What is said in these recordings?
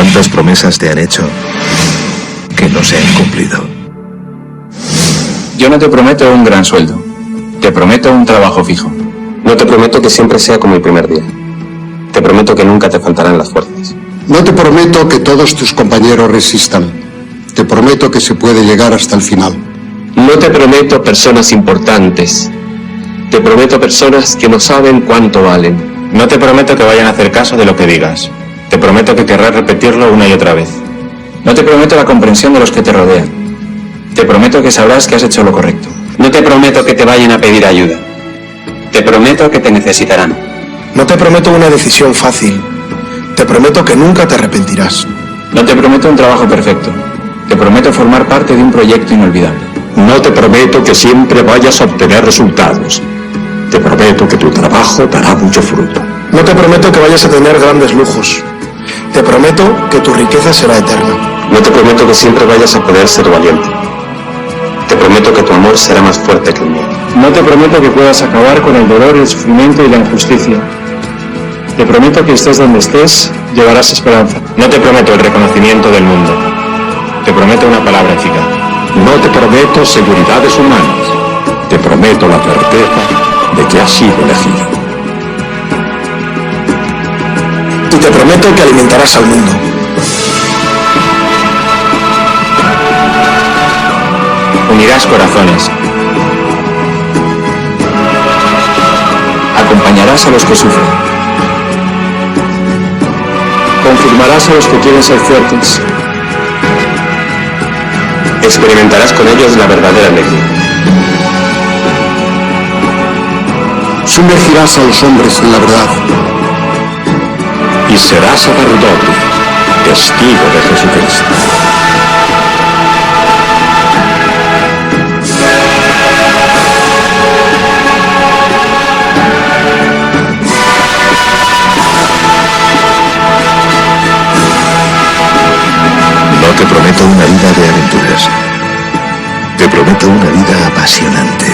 ¿Cuántas promesas te han hecho que no se han cumplido? Yo no te prometo un gran sueldo. Te prometo un trabajo fijo. No te prometo que siempre sea como el primer día. Te prometo que nunca te faltarán las fuerzas. No te prometo que todos tus compañeros resistan. Te prometo que se puede llegar hasta el final. No te prometo personas importantes. Te prometo personas que no saben cuánto valen. No te prometo que vayan a hacer caso de lo que digas. Te prometo que querrás repetirlo una y otra vez. No te prometo la comprensión de los que te rodean. Te prometo que sabrás que has hecho lo correcto. No te prometo que te vayan a pedir ayuda. Te prometo que te necesitarán. No te prometo una decisión fácil. Te prometo que nunca te arrepentirás. No te prometo un trabajo perfecto. Te prometo formar parte de un proyecto inolvidable. No te prometo que siempre vayas a obtener resultados. Te prometo que tu trabajo dará mucho fruto. No te prometo que vayas a tener grandes lujos. Te prometo que tu riqueza será eterna. No te prometo que siempre vayas a poder ser valiente. Te prometo que tu amor será más fuerte que el mío. No te prometo que puedas acabar con el dolor, el sufrimiento y la injusticia. Te prometo que estés donde estés, llevarás esperanza. No te prometo el reconocimiento del mundo. Te prometo una palabra eficaz. No te prometo seguridades humanas. Te prometo la certeza de que has sido elegido. Y te prometo que alimentarás al mundo. Unirás corazones. Acompañarás a los que sufren. Confirmarás a los que quieren ser fuertes. Experimentarás con ellos la verdadera alegría. Sumergirás a los hombres en la verdad. Y serás sacerdote, testigo de Jesucristo. No te prometo una vida de aventuras. Te prometo una vida apasionante.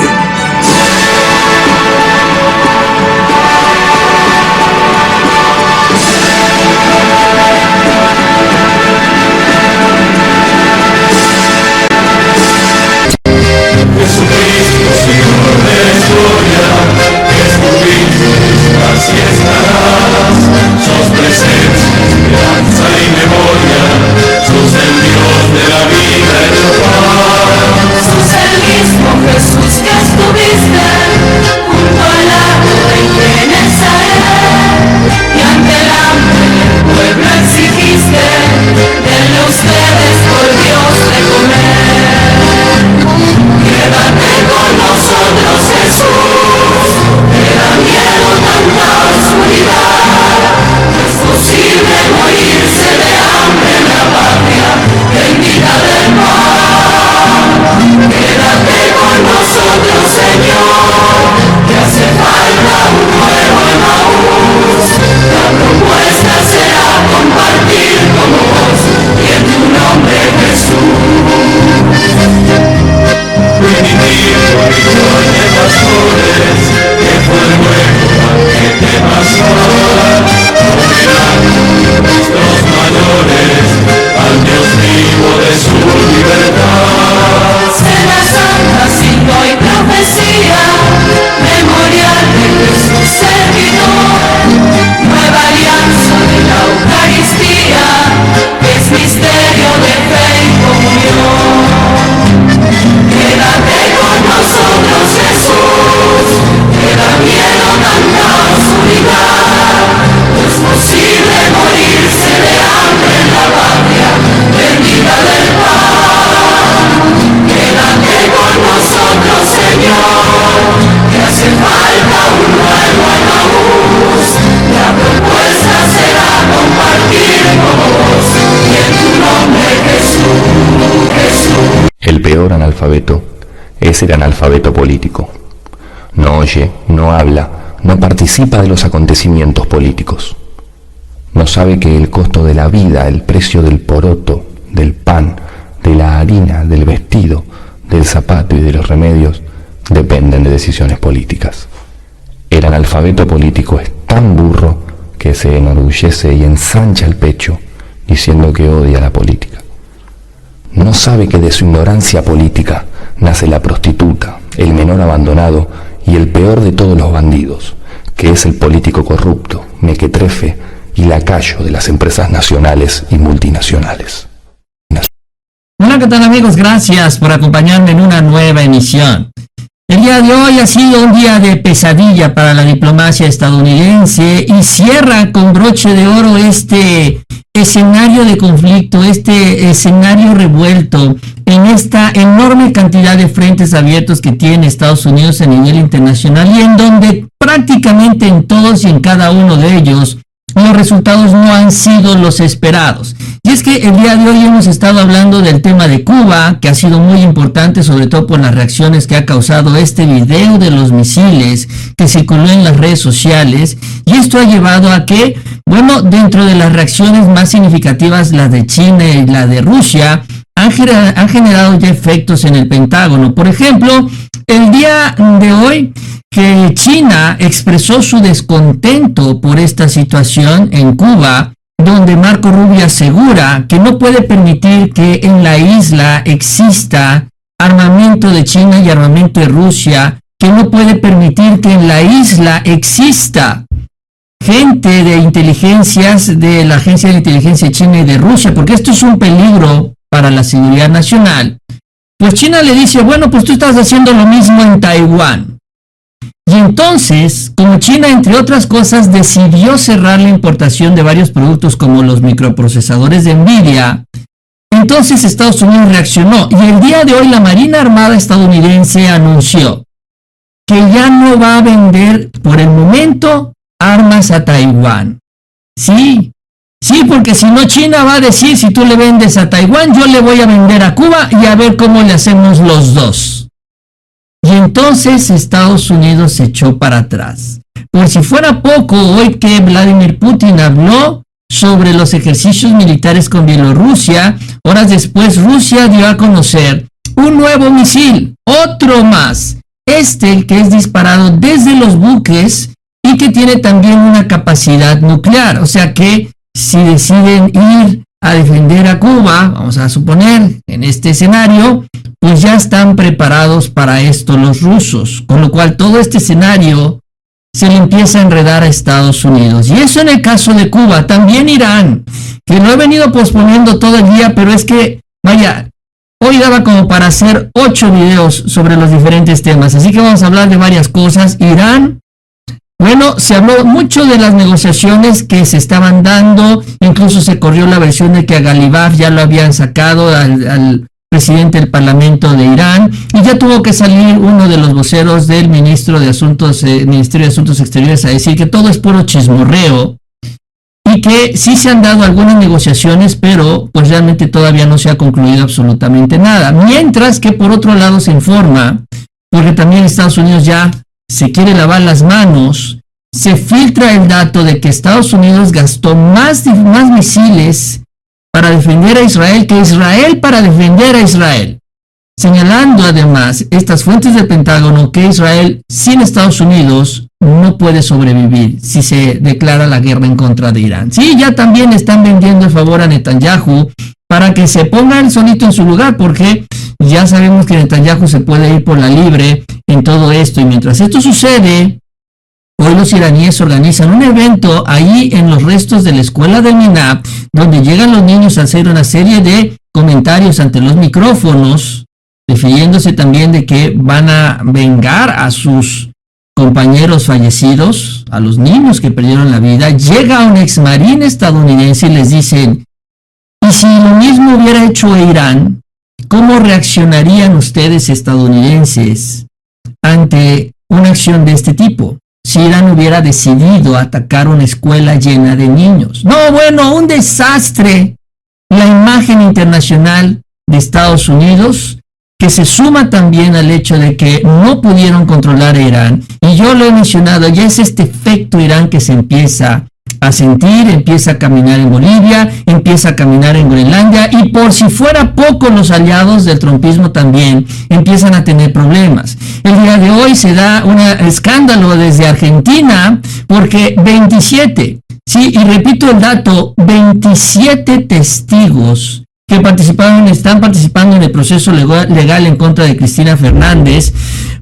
El peor analfabeto es el analfabeto político. No oye, no habla, no participa de los acontecimientos políticos. No sabe que el costo de la vida, el precio del poroto, del pan, de la harina, del vestido, del zapato y de los remedios dependen de decisiones políticas. El analfabeto político es tan burro que se enorgullece y ensancha el pecho diciendo que odia la política. No sabe que de su ignorancia política nace la prostituta, el menor abandonado y el peor de todos los bandidos, que es el político corrupto, mequetrefe y lacayo de las empresas nacionales y multinacionales. Hola, ¿qué tal amigos? Gracias por acompañarme en una nueva emisión. El día de hoy ha sido un día de pesadilla para la diplomacia estadounidense y cierra con broche de oro este escenario de conflicto, este escenario revuelto en esta enorme cantidad de frentes abiertos que tiene Estados Unidos a nivel internacional y en donde prácticamente en todos y en cada uno de ellos los resultados no han sido los esperados. Y es que el día de hoy hemos estado hablando del tema de Cuba, que ha sido muy importante, sobre todo por las reacciones que ha causado este video de los misiles que circuló en las redes sociales. Y esto ha llevado a que, bueno, dentro de las reacciones más significativas, la de China y la de Rusia, han generado ya efectos en el Pentágono. Por ejemplo, el día de hoy, que China expresó su descontento por esta situación en Cuba, donde Marco Rubio asegura que no puede permitir que en la isla exista armamento de China y armamento de Rusia, que no puede permitir que en la isla exista gente de inteligencias de la Agencia de Inteligencia China y de Rusia, porque esto es un peligro para la seguridad nacional. Pues China le dice, bueno, pues tú estás haciendo lo mismo en Taiwán. Y entonces, como China, entre otras cosas, decidió cerrar la importación de varios productos como los microprocesadores de Nvidia, entonces Estados Unidos reaccionó. Y el día de hoy la Marina Armada estadounidense anunció que ya no va a vender, por el momento, armas a Taiwán. Sí, porque si no China va a decir, si tú le vendes a Taiwán, yo le voy a vender a Cuba y a ver cómo le hacemos los dos. Y entonces Estados Unidos se echó para atrás. Por si fuera poco, hoy que Vladimir Putin habló sobre los ejercicios militares con Bielorrusia, horas después Rusia dio a conocer un nuevo misil, otro más, el que es disparado desde los buques y que tiene también una capacidad nuclear. O sea que si deciden ir a defender a Cuba, vamos a suponer, en este escenario, pues ya están preparados para esto los rusos, con lo cual todo este escenario se le empieza a enredar a Estados Unidos. Y eso en el caso de Cuba. También Irán, que lo he venido posponiendo todo el día, pero es que, vaya, hoy daba como para hacer 8 videos sobre los diferentes temas, así que vamos a hablar de varias cosas. Irán, bueno, se habló mucho de las negociaciones que se estaban dando, incluso se corrió la versión de que a Galibaf ya lo habían sacado al presidente del Parlamento de Irán, y ya tuvo que salir uno de los voceros del Ministerio de Asuntos Exteriores a decir que todo es puro chismorreo y que sí se han dado algunas negociaciones, pero pues realmente todavía no se ha concluido absolutamente nada. Mientras que por otro lado se informa, porque también Estados Unidos ya se quiere lavar las manos, se filtra el dato de que Estados Unidos gastó más misiles para defender a Israel que Israel para defender a Israel, señalando además estas fuentes del Pentágono que Israel sin Estados Unidos no puede sobrevivir si se declara la guerra en contra de Irán. Sí, ya también están vendiendo el favor a Netanyahu para que se ponga él solito en su lugar, porque ya sabemos que Netanyahu se puede ir por la libre en todo esto. Y mientras esto sucede, hoy los iraníes organizan un evento ahí en los restos de la escuela del MINAB, donde llegan los niños a hacer una serie de comentarios ante los micrófonos, refiriéndose también de que van a vengar a sus compañeros fallecidos, a los niños que perdieron la vida. Llega un exmarín estadounidense y les dicen, y si lo mismo hubiera hecho Irán, ¿cómo reaccionarían ustedes estadounidenses ante una acción de este tipo? Si Irán hubiera decidido atacar una escuela llena de niños. No, bueno, un desastre. La imagen internacional de Estados Unidos, que se suma también al hecho de que no pudieron controlar a Irán. Y yo lo he mencionado, ya es este efecto Irán que se empieza a sentir, empieza a caminar en Bolivia, empieza a caminar en Groenlandia, y por si fuera poco, los aliados del trumpismo también empiezan a tener problemas. El día de hoy se da un escándalo desde Argentina porque 27 Sí, y repito el dato, 27 testigos que están participando en el proceso legal en contra de Cristina Fernández,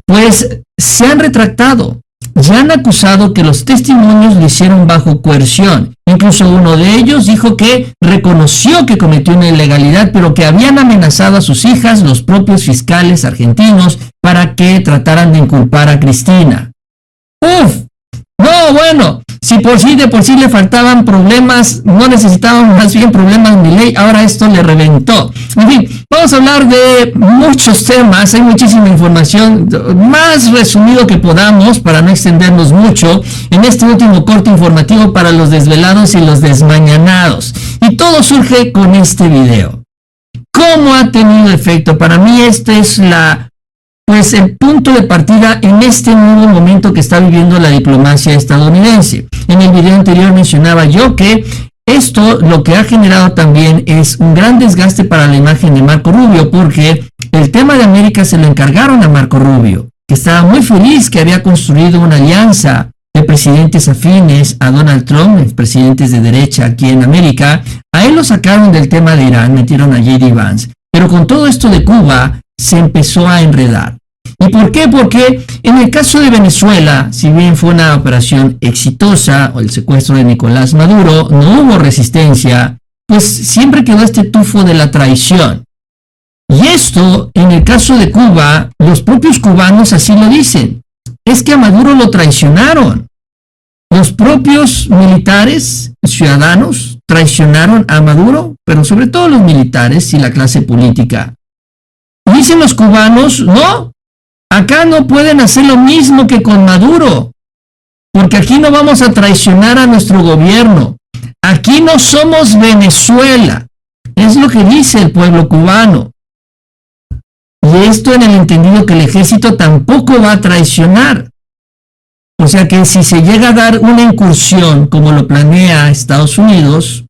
pues se han retractado. Ya han acusado que los testimonios lo hicieron bajo coerción. Incluso uno de ellos dijo que reconoció que cometió una ilegalidad, pero que habían amenazado a sus hijas los propios fiscales argentinos para que trataran de inculpar a Cristina. ¡Uf! No, bueno, si de por sí le faltaban problemas, no necesitaban más bien problemas de ley, ahora esto le reventó. En fin, vamos a hablar de muchos temas, hay muchísima información, más resumido que podamos para no extendernos mucho en este último corte informativo para los desvelados y los desmañanados. Y todo surge con este video. ¿Cómo ha tenido efecto? Para mí este es el punto de partida en este nuevo momento que está viviendo la diplomacia estadounidense. En el video anterior mencionaba yo que esto lo que ha generado también es un gran desgaste para la imagen de Marco Rubio, porque el tema de América se lo encargaron a Marco Rubio, que estaba muy feliz que había construido una alianza de presidentes afines a Donald Trump, presidentes de derecha aquí en América. A él lo sacaron del tema de Irán, metieron a J.D. Vance. Pero con todo esto de Cuba se empezó a enredar. ¿Y por qué? Porque en el caso de Venezuela, si bien fue una operación exitosa, o el secuestro de Nicolás Maduro, no hubo resistencia, pues siempre quedó este tufo de la traición. Y esto, en el caso de Cuba, los propios cubanos así lo dicen. Es que a Maduro lo traicionaron. Los propios militares, ciudadanos, traicionaron a Maduro, pero sobre todo los militares y la clase política. Dicen los cubanos, no, acá no pueden hacer lo mismo que con Maduro, porque aquí no vamos a traicionar a nuestro gobierno. Aquí no somos Venezuela. Es lo que dice el pueblo cubano. Y esto en el entendido que el ejército tampoco va a traicionar. O sea que si se llega a dar una incursión como lo planea Estados Unidos,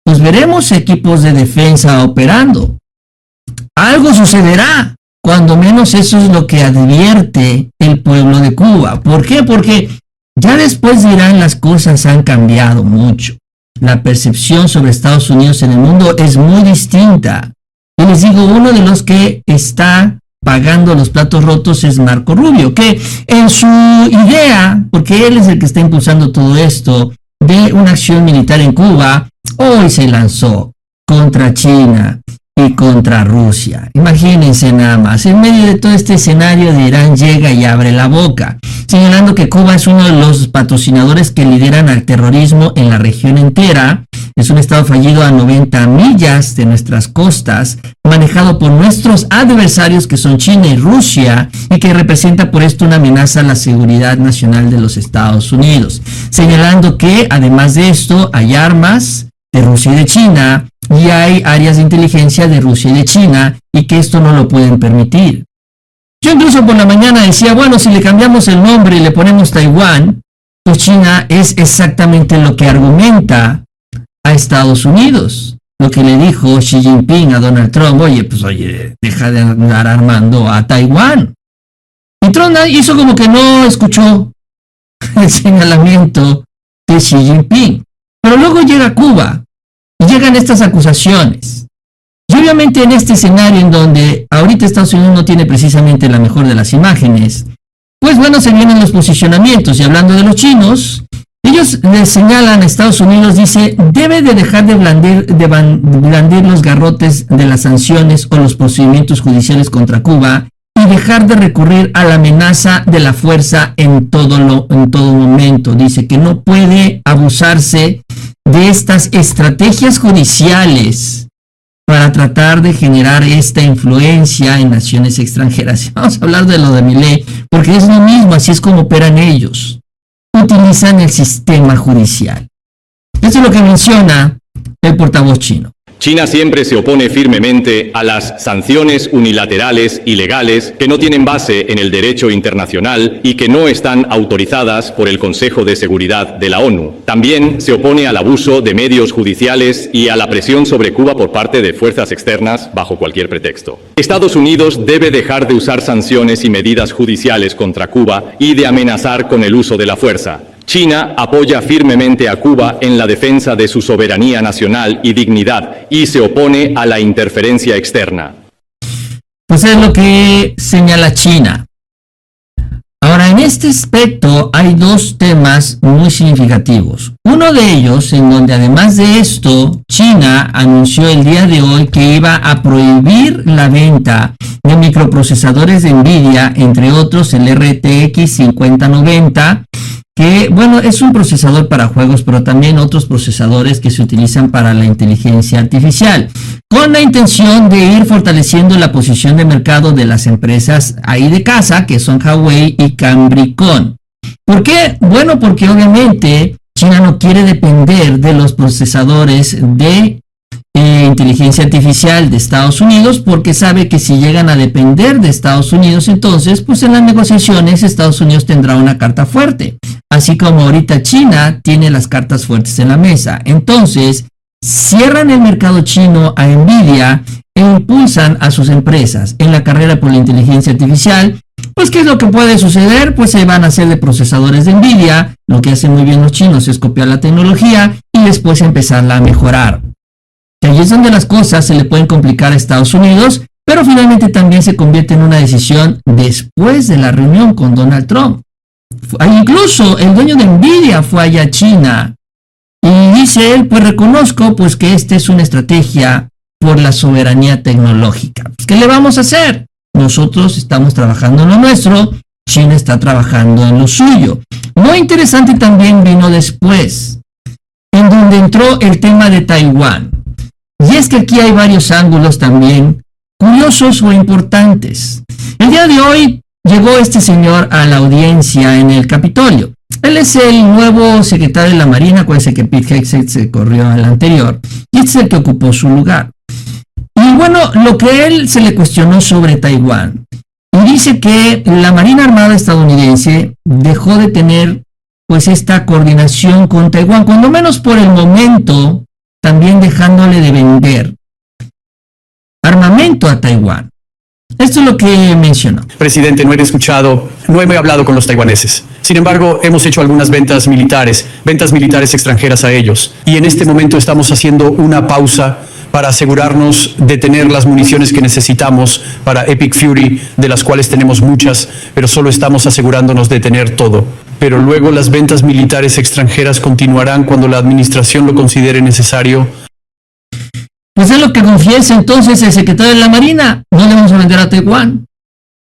pues veremos equipos de defensa operando. Algo sucederá, cuando menos eso es lo que advierte el pueblo de Cuba. ¿Por qué? Porque ya después de Irán las cosas han cambiado mucho. La percepción sobre Estados Unidos en el mundo es muy distinta. Y les digo, uno de los que está pagando los platos rotos es Marco Rubio, que en su idea, porque él es el que está impulsando todo esto, de una acción militar en Cuba, hoy se lanzó contra China y contra Rusia. Imagínense nada más, en medio de todo este escenario de Irán llega y abre la boca, señalando que Cuba es uno de los patrocinadores que lideran al terrorismo en la región entera. Es un estado fallido a 90 millas de nuestras costas, manejado por nuestros adversarios que son China y Rusia, y que representa por esto una amenaza a la seguridad nacional de los Estados Unidos, señalando que además de esto hay armas de Rusia y de China, y hay áreas de inteligencia de Rusia y de China, y que esto no lo pueden permitir. Yo incluso por la mañana decía, bueno, si le cambiamos el nombre y le ponemos Taiwán, pues China es exactamente lo que argumenta a Estados Unidos. Lo que le dijo Xi Jinping a Donald Trump, oye, deja de andar armando a Taiwán. Y Trump hizo como que no escuchó el señalamiento de Xi Jinping. Pero luego llega Cuba y llegan estas acusaciones. Y obviamente en este escenario en donde ahorita Estados Unidos no tiene precisamente la mejor de las imágenes, pues bueno, se vienen los posicionamientos. Y hablando de los chinos, ellos le señalan a Estados Unidos, dice, debe de dejar de blandir los garrotes de las sanciones o los procedimientos judiciales contra Cuba y dejar de recurrir a la amenaza de la fuerza en todo momento. Dice que no puede abusarse de estas estrategias judiciales para tratar de generar esta influencia en naciones extranjeras. Vamos a hablar de lo de Milei, porque es lo mismo, así es como operan ellos. Utilizan el sistema judicial. Esto es lo que menciona el portavoz chino. China siempre se opone firmemente a las sanciones unilaterales ilegales que no tienen base en el derecho internacional y que no están autorizadas por el Consejo de Seguridad de la ONU. También se opone al abuso de medios judiciales y a la presión sobre Cuba por parte de fuerzas externas bajo cualquier pretexto. Estados Unidos debe dejar de usar sanciones y medidas judiciales contra Cuba y de amenazar con el uso de la fuerza. China apoya firmemente a Cuba en la defensa de su soberanía nacional y dignidad y se opone a la interferencia externa. Pues es lo que señala China. Ahora, en este aspecto hay dos temas muy significativos. Uno de ellos, en donde además de esto, China anunció el día de hoy que iba a prohibir la venta de microprocesadores de Nvidia, entre otros el RTX 5090, que, bueno, es un procesador para juegos, pero también otros procesadores que se utilizan para la inteligencia artificial, con la intención de ir fortaleciendo la posición de mercado de las empresas ahí de casa, que son Huawei y Cambricon. ¿Por qué? Bueno, porque obviamente China no quiere depender de los procesadores de inteligencia artificial de Estados Unidos, porque sabe que si llegan a depender de Estados Unidos, entonces pues en las negociaciones Estados Unidos tendrá una carta fuerte, así como ahorita China tiene las cartas fuertes en la mesa. Entonces cierran el mercado chino a Nvidia e impulsan a sus empresas en la carrera por la inteligencia artificial. Pues ¿qué es lo que puede suceder? Pues se van a hacer de procesadores de Nvidia. Lo que hacen muy bien los chinos es copiar la tecnología y después empezarla a mejorar. Y ahí es donde las cosas se le pueden complicar a Estados Unidos, pero finalmente también se convierte en una decisión después de la reunión con Donald Trump. Incluso el dueño de Nvidia fue allá a China y dice él, pues reconozco pues que esta es una estrategia por la soberanía tecnológica. Pues, ¿qué le vamos a hacer? Nosotros estamos trabajando en lo nuestro, China está trabajando en lo suyo. Lo interesante también vino después, en donde entró el tema de Taiwán. Y es que aquí hay varios ángulos también curiosos o importantes. El día de hoy llegó este señor a la audiencia en el Capitolio. Él es el nuevo secretario de la Marina, acuérdense que Pete Hegseth se corrió al anterior, y este es el que ocupó su lugar. Y bueno, lo que él se le cuestionó sobre Taiwán, y dice que la Marina Armada estadounidense dejó de tener pues esta coordinación con Taiwán, cuando menos por el momento, también dejándole de vender armamento a Taiwán. Esto es lo que mencionó. Presidente, no he hablado con los taiwaneses. Sin embargo, hemos hecho algunas ventas militares extranjeras a ellos. Y en este momento estamos haciendo una pausa para asegurarnos de tener las municiones que necesitamos para Epic Fury, de las cuales tenemos muchas, pero solo estamos asegurándonos de tener todo. Pero luego las ventas militares extranjeras continuarán cuando la administración lo considere necesario. Pues es lo que confiesa entonces el secretario de la Marina. No le vamos a vender a Taiwán.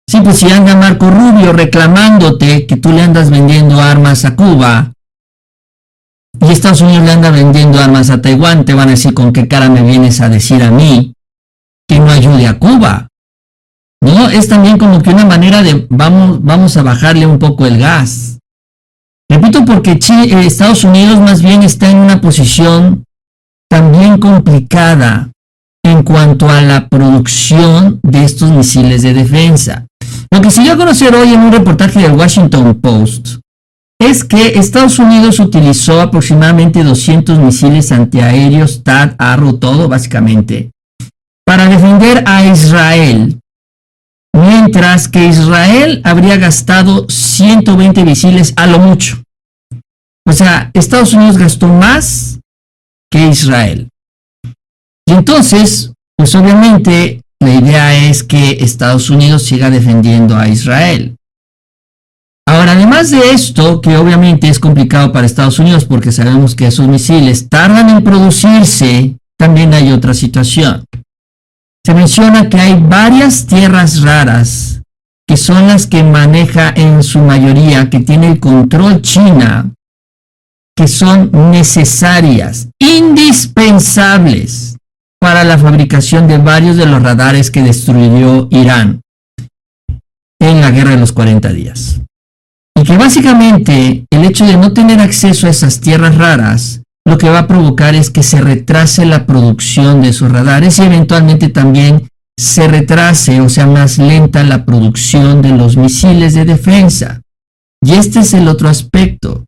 Sí, pues si anda Marco Rubio reclamándote que tú le andas vendiendo armas a Cuba y Estados Unidos le anda vendiendo armas a Taiwán, te van a decir con qué cara me vienes a decir a mí que no ayude a Cuba. No, es también como que una manera de vamos a bajarle un poco el gas. Repito, porque Estados Unidos más bien está en una posición también complicada en cuanto a la producción de estos misiles de defensa. Lo que se dio a conocer hoy en un reportaje del Washington Post es que Estados Unidos utilizó aproximadamente 200 misiles antiaéreos, THAAD, Arrow, todo básicamente, para defender a Israel, mientras que Israel habría gastado 120 misiles a lo mucho. O sea, Estados Unidos gastó más que Israel. Y entonces, pues obviamente la idea es que Estados Unidos siga defendiendo a Israel. Ahora, además de esto, que obviamente es complicado para Estados Unidos porque sabemos que esos misiles tardan en producirse, también hay otra situación. Se menciona que hay varias tierras raras que son las que maneja en su mayoría, que tiene el control China, que son necesarias, indispensables para la fabricación de varios de los radares que destruyó Irán en la guerra de los 40 días. Y que básicamente el hecho de no tener acceso a esas tierras raras lo que va a provocar es que se retrase la producción de esos radares y eventualmente también se retrase o sea más lenta la producción de los misiles de defensa. Y este es el otro aspecto.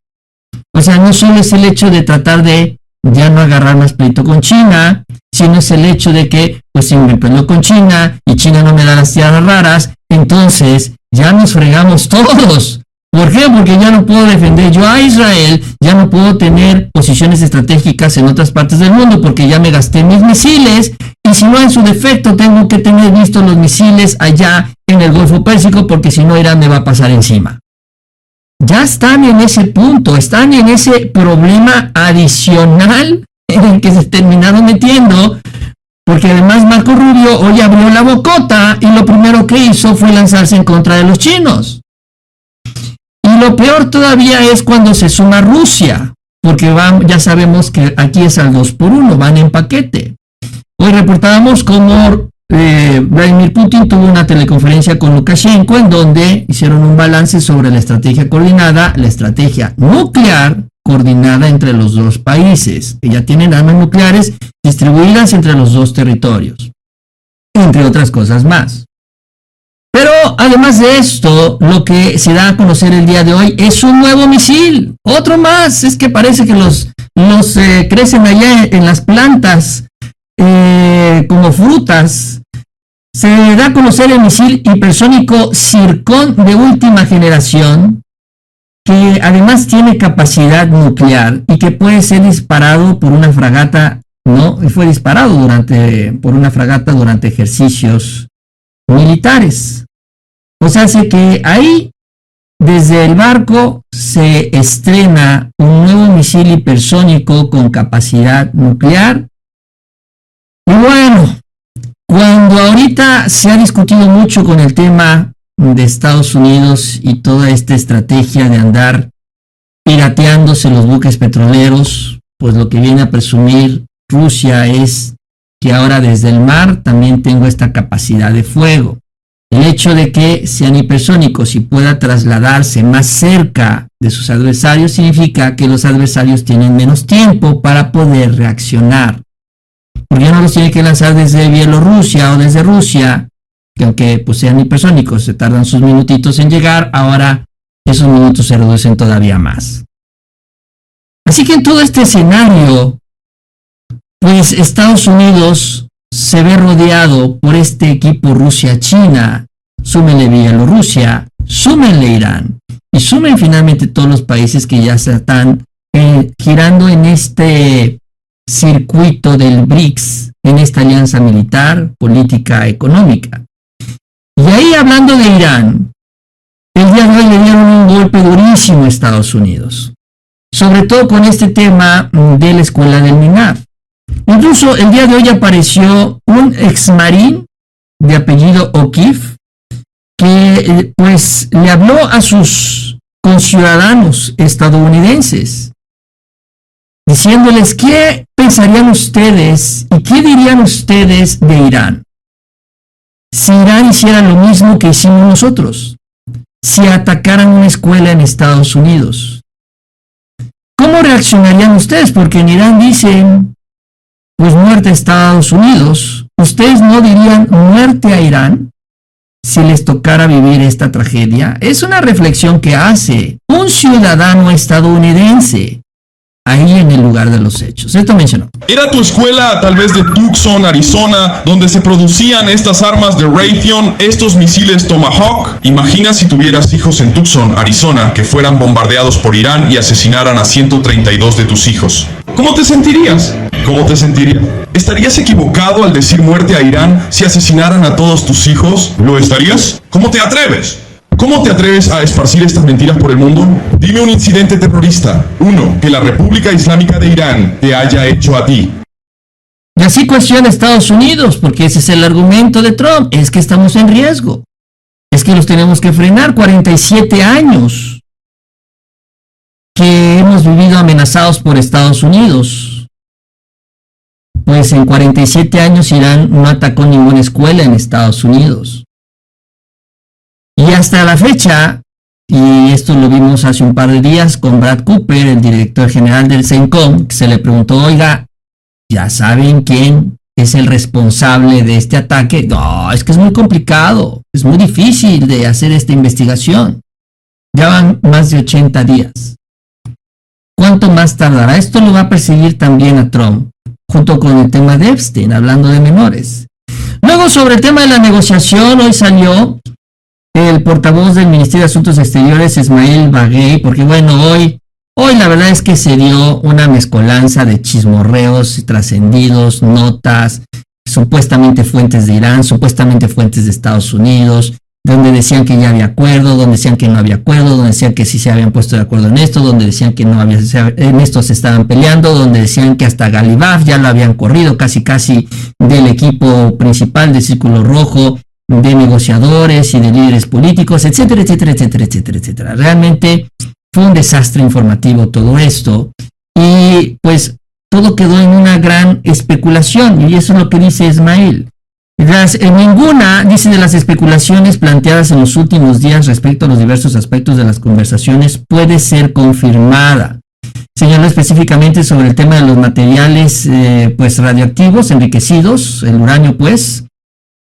O sea, no solo es el hecho de tratar de ya no agarrar más pleito con China, sino es el hecho de que, pues si me peleo con China y China no me da las tierras raras, entonces ya nos fregamos todos. ¿Por qué? Porque ya no puedo defender yo a Israel, ya no puedo tener posiciones estratégicas en otras partes del mundo porque ya me gasté mis misiles, y si no, en su defecto tengo que tener listos los misiles allá en el Golfo Pérsico porque si no, Irán me va a pasar encima. Ya están en ese punto, están en ese problema adicional en el que se terminaron metiendo, porque además Marco Rubio hoy abrió la bocota y lo primero que hizo fue lanzarse en contra de los chinos. Y lo peor todavía es cuando se suma Rusia, porque ya sabemos que aquí es al 2x1, van en paquete. Hoy reportábamos cómo Vladimir Putin tuvo una teleconferencia con Lukashenko en donde hicieron un balance sobre la estrategia coordinada, la estrategia nuclear coordinada entre los dos países, que ya tienen armas nucleares distribuidas entre los dos territorios, entre otras cosas más. Pero además de esto, lo que se da a conocer el día de hoy es un nuevo misil, otro más. Es que parece que los crecen allá en las plantas como frutas. Se da a conocer el misil hipersónico Zircon de última generación, que además tiene capacidad nuclear y que puede ser disparado por una fragata, ¿no? Fue disparado por una fragata durante ejercicios militares. O sea, hace que ahí, desde el barco, se estrena un nuevo misil hipersónico con capacidad nuclear. Y bueno, cuando ahorita se ha discutido mucho con el tema de Estados Unidos y toda esta estrategia de andar pirateándose los buques petroleros, pues lo que viene a presumir Rusia es que ahora desde el mar también tengo esta capacidad de fuego. El hecho de que sean hipersónicos y pueda trasladarse más cerca de sus adversarios significa que los adversarios tienen menos tiempo para poder reaccionar. Porque ya no los tiene que lanzar desde Bielorrusia o desde Rusia, que aunque pues sean hipersónicos, se tardan sus minutitos en llegar, ahora esos minutos se reducen todavía más. Así que en todo este escenario, pues Estados Unidos se ve rodeado por este equipo Rusia-China, súmenle Bielorrusia, súmenle Irán, y sumen finalmente todos los países que ya se están girando en este circuito del BRICS, en esta alianza militar, política, económica. Y ahí, hablando de Irán, el día de hoy le dieron un golpe durísimo a Estados Unidos, sobre todo con este tema de la escuela del MINAF. Incluso el día de hoy apareció un exmarín de apellido O'Keefe que pues le habló a sus conciudadanos estadounidenses diciéndoles qué pensarían ustedes y qué dirían ustedes de Irán si Irán hiciera lo mismo que hicimos nosotros, si atacaran una escuela en Estados Unidos. ¿Cómo reaccionarían ustedes? Porque en Irán dicen pues muerte a Estados Unidos. ¿Ustedes no dirían muerte a Irán si les tocara vivir esta tragedia? Es una reflexión que hace un ciudadano estadounidense ahí en el lugar de los hechos. Esto mencionó. ¿Era tu escuela tal vez de Tucson, Arizona, donde se producían estas armas de Raytheon, estos misiles Tomahawk? Imagina si tuvieras hijos en Tucson, Arizona, que fueran bombardeados por Irán y asesinaran a 132 de tus hijos. ¿Cómo te sentirías? ¿Cómo te sentirías? ¿Estarías equivocado al decir muerte a Irán si asesinaran a todos tus hijos? ¿Lo estarías? ¿Cómo te atreves? ¿Cómo te atreves a esparcir estas mentiras por el mundo? Dime un incidente terrorista, uno que la República Islámica de Irán te haya hecho a ti. Y así cuestiona Estados Unidos, porque ese es el argumento de Trump, es que estamos en riesgo, es que los tenemos que frenar. 47 años que hemos vivido amenazados por Estados Unidos. Pues en 47 años Irán no atacó ninguna escuela en Estados Unidos. Y hasta la fecha, y esto lo vimos hace un par de días con Brad Cooper, el director general del CENTCOM, que se le preguntó, oiga, ¿ya saben quién es el responsable de este ataque? No, es que es muy complicado, es muy difícil de hacer esta investigación. Ya van más de 80 días. ¿Cuánto más tardará? Esto lo va a perseguir también a Trump, junto con el tema de Epstein, hablando de menores. Luego, sobre el tema de la negociación, hoy salió el portavoz del Ministerio de Asuntos Exteriores, Ismael Baghei, porque bueno, hoy la verdad es que se dio una mezcolanza de chismorreos trascendidos, notas, supuestamente fuentes de Irán, supuestamente fuentes de Estados Unidos, donde decían que ya había acuerdo, donde decían que no había acuerdo, donde decían que sí se habían puesto de acuerdo en esto, donde decían que no había, en esto se estaban peleando, donde decían que hasta Galibaf ya lo habían corrido casi del equipo principal de Círculo Rojo, de negociadores y de líderes políticos, etcétera, etcétera, etcétera, etcétera, etcétera. Realmente fue un desastre informativo todo esto y pues todo quedó en una gran especulación y eso es lo que dice Ismael. Ninguna, dice, de las especulaciones planteadas en los últimos días respecto a los diversos aspectos de las conversaciones puede ser confirmada. Señaló específicamente sobre el tema de los materiales pues radioactivos enriquecidos, el uranio pues,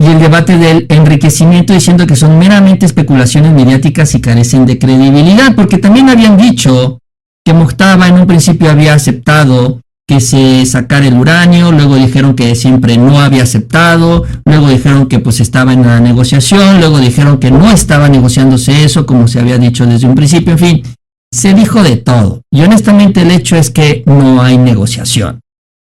y el debate del enriquecimiento, diciendo que son meramente especulaciones mediáticas y carecen de credibilidad, porque también habían dicho que Mojtaba en un principio había aceptado que se sacara el uranio, luego dijeron que siempre no había aceptado, luego dijeron que pues estaba en la negociación, luego dijeron que no estaba negociándose eso, como se había dicho desde un principio, en fin, se dijo de todo. Y honestamente el hecho es que no hay negociación,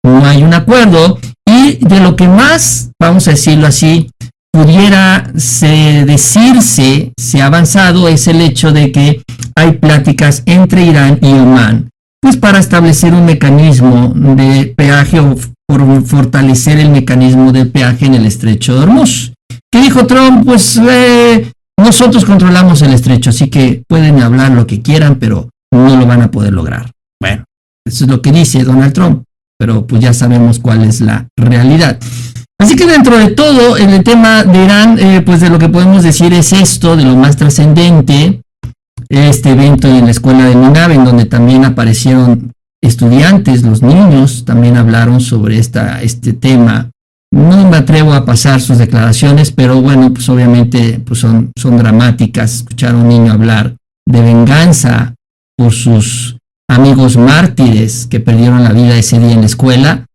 no hay un acuerdo, y de lo que más, vamos a decirlo así, pudiera decirse, se ha avanzado, es el hecho de que hay pláticas entre Irán y Omán, pues para establecer un mecanismo de peaje o por fortalecer el mecanismo de peaje en el estrecho de Hormuz. ¿Qué dijo Trump? Pues nosotros controlamos el estrecho, así que pueden hablar lo que quieran, pero no lo van a poder lograr. Bueno, eso es lo que dice Donald Trump, pero pues ya sabemos cuál es la realidad. Así que dentro de todo, en el tema de Irán, pues de lo que podemos decir es esto, de lo más trascendente, este evento en la escuela de Minab, en donde también aparecieron estudiantes, los niños también hablaron sobre este tema. No me atrevo a pasar sus declaraciones, pero bueno, pues obviamente pues son dramáticas. Escuchar a un niño hablar de venganza por sus amigos mártires que perdieron la vida ese día en la escuela,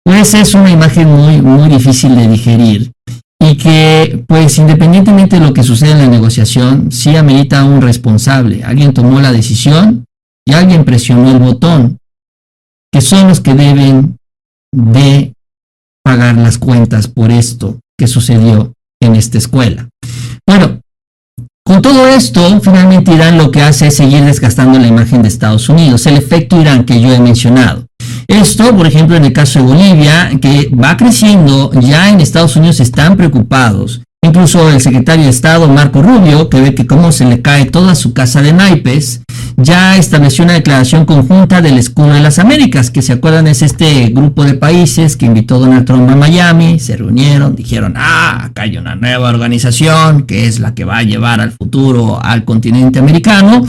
pues es una imagen muy, muy difícil de digerir. Y que, pues, independientemente de lo que suceda en la negociación, sí amerita un responsable. Alguien tomó la decisión y alguien presionó el botón, que son los que deben de pagar las cuentas por esto que sucedió en esta escuela. Bueno, con todo esto, finalmente Irán lo que hace es seguir desgastando la imagen de Estados Unidos, el efecto Irán que yo he mencionado. Esto, por ejemplo, en el caso de Bolivia, que va creciendo, ya en Estados Unidos están preocupados. Incluso el secretario de Estado, Marco Rubio, que ve que cómo se le cae toda su casa de naipes, ya estableció una declaración conjunta del Escudo de las Américas, que se acuerdan es este grupo de países que invitó Donald Trump a Miami, se reunieron, dijeron, acá hay una nueva organización que es la que va a llevar al futuro al continente americano,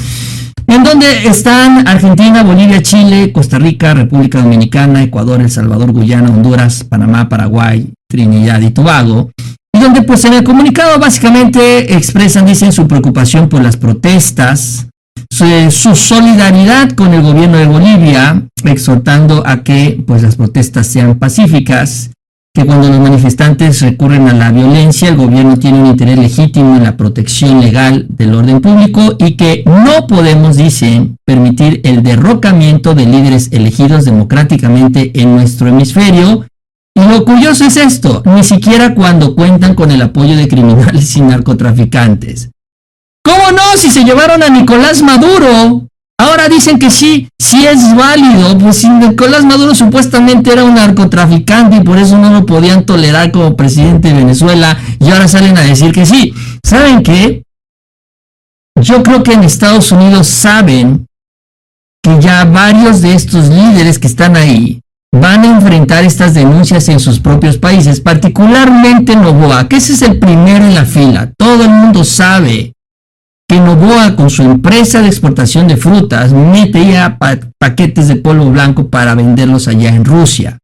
en donde están Argentina, Bolivia, Chile, Costa Rica, República Dominicana, Ecuador, El Salvador, Guyana, Honduras, Panamá, Paraguay, Trinidad y Tobago, y donde pues en el comunicado básicamente expresan, dicen, su preocupación por las protestas, su solidaridad con el gobierno de Bolivia, exhortando a que pues las protestas sean pacíficas, que cuando los manifestantes recurren a la violencia, el gobierno tiene un interés legítimo en la protección legal del orden público y que no podemos, dicen, permitir el derrocamiento de líderes elegidos democráticamente en nuestro hemisferio. Y lo curioso es esto, ni siquiera cuando cuentan con el apoyo de criminales y narcotraficantes. ¿Cómo no? Si se llevaron a Nicolás Maduro. Ahora dicen que sí es válido, pues si Nicolás Maduro supuestamente era un narcotraficante y por eso no lo podían tolerar como presidente de Venezuela y ahora salen a decir que sí. ¿Saben qué? Yo creo que en Estados Unidos saben que ya varios de estos líderes que están ahí van a enfrentar estas denuncias en sus propios países, particularmente Noboa, que ese es el primero en la fila. Todo el mundo sabe que Noboa, con su empresa de exportación de frutas, metía paquetes de polvo blanco para venderlos allá en Rusia.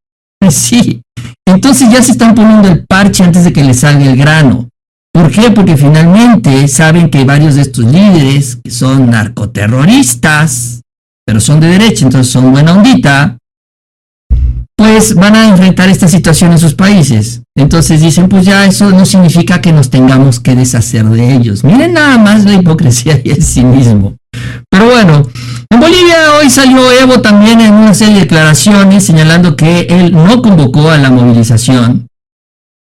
Sí, entonces ya se están poniendo el parche antes de que les salga el grano. ¿Por qué? Porque finalmente saben que varios de estos líderes, que son narcoterroristas, pero son de derecha, entonces son buena ondita, pues van a enfrentar esta situación en sus países. Entonces dicen, pues ya eso no significa que nos tengamos que deshacer de ellos. Miren nada más la hipocresía y el cinismo. Pero bueno, en Bolivia hoy salió Evo también en una serie de declaraciones señalando que él no convocó a la movilización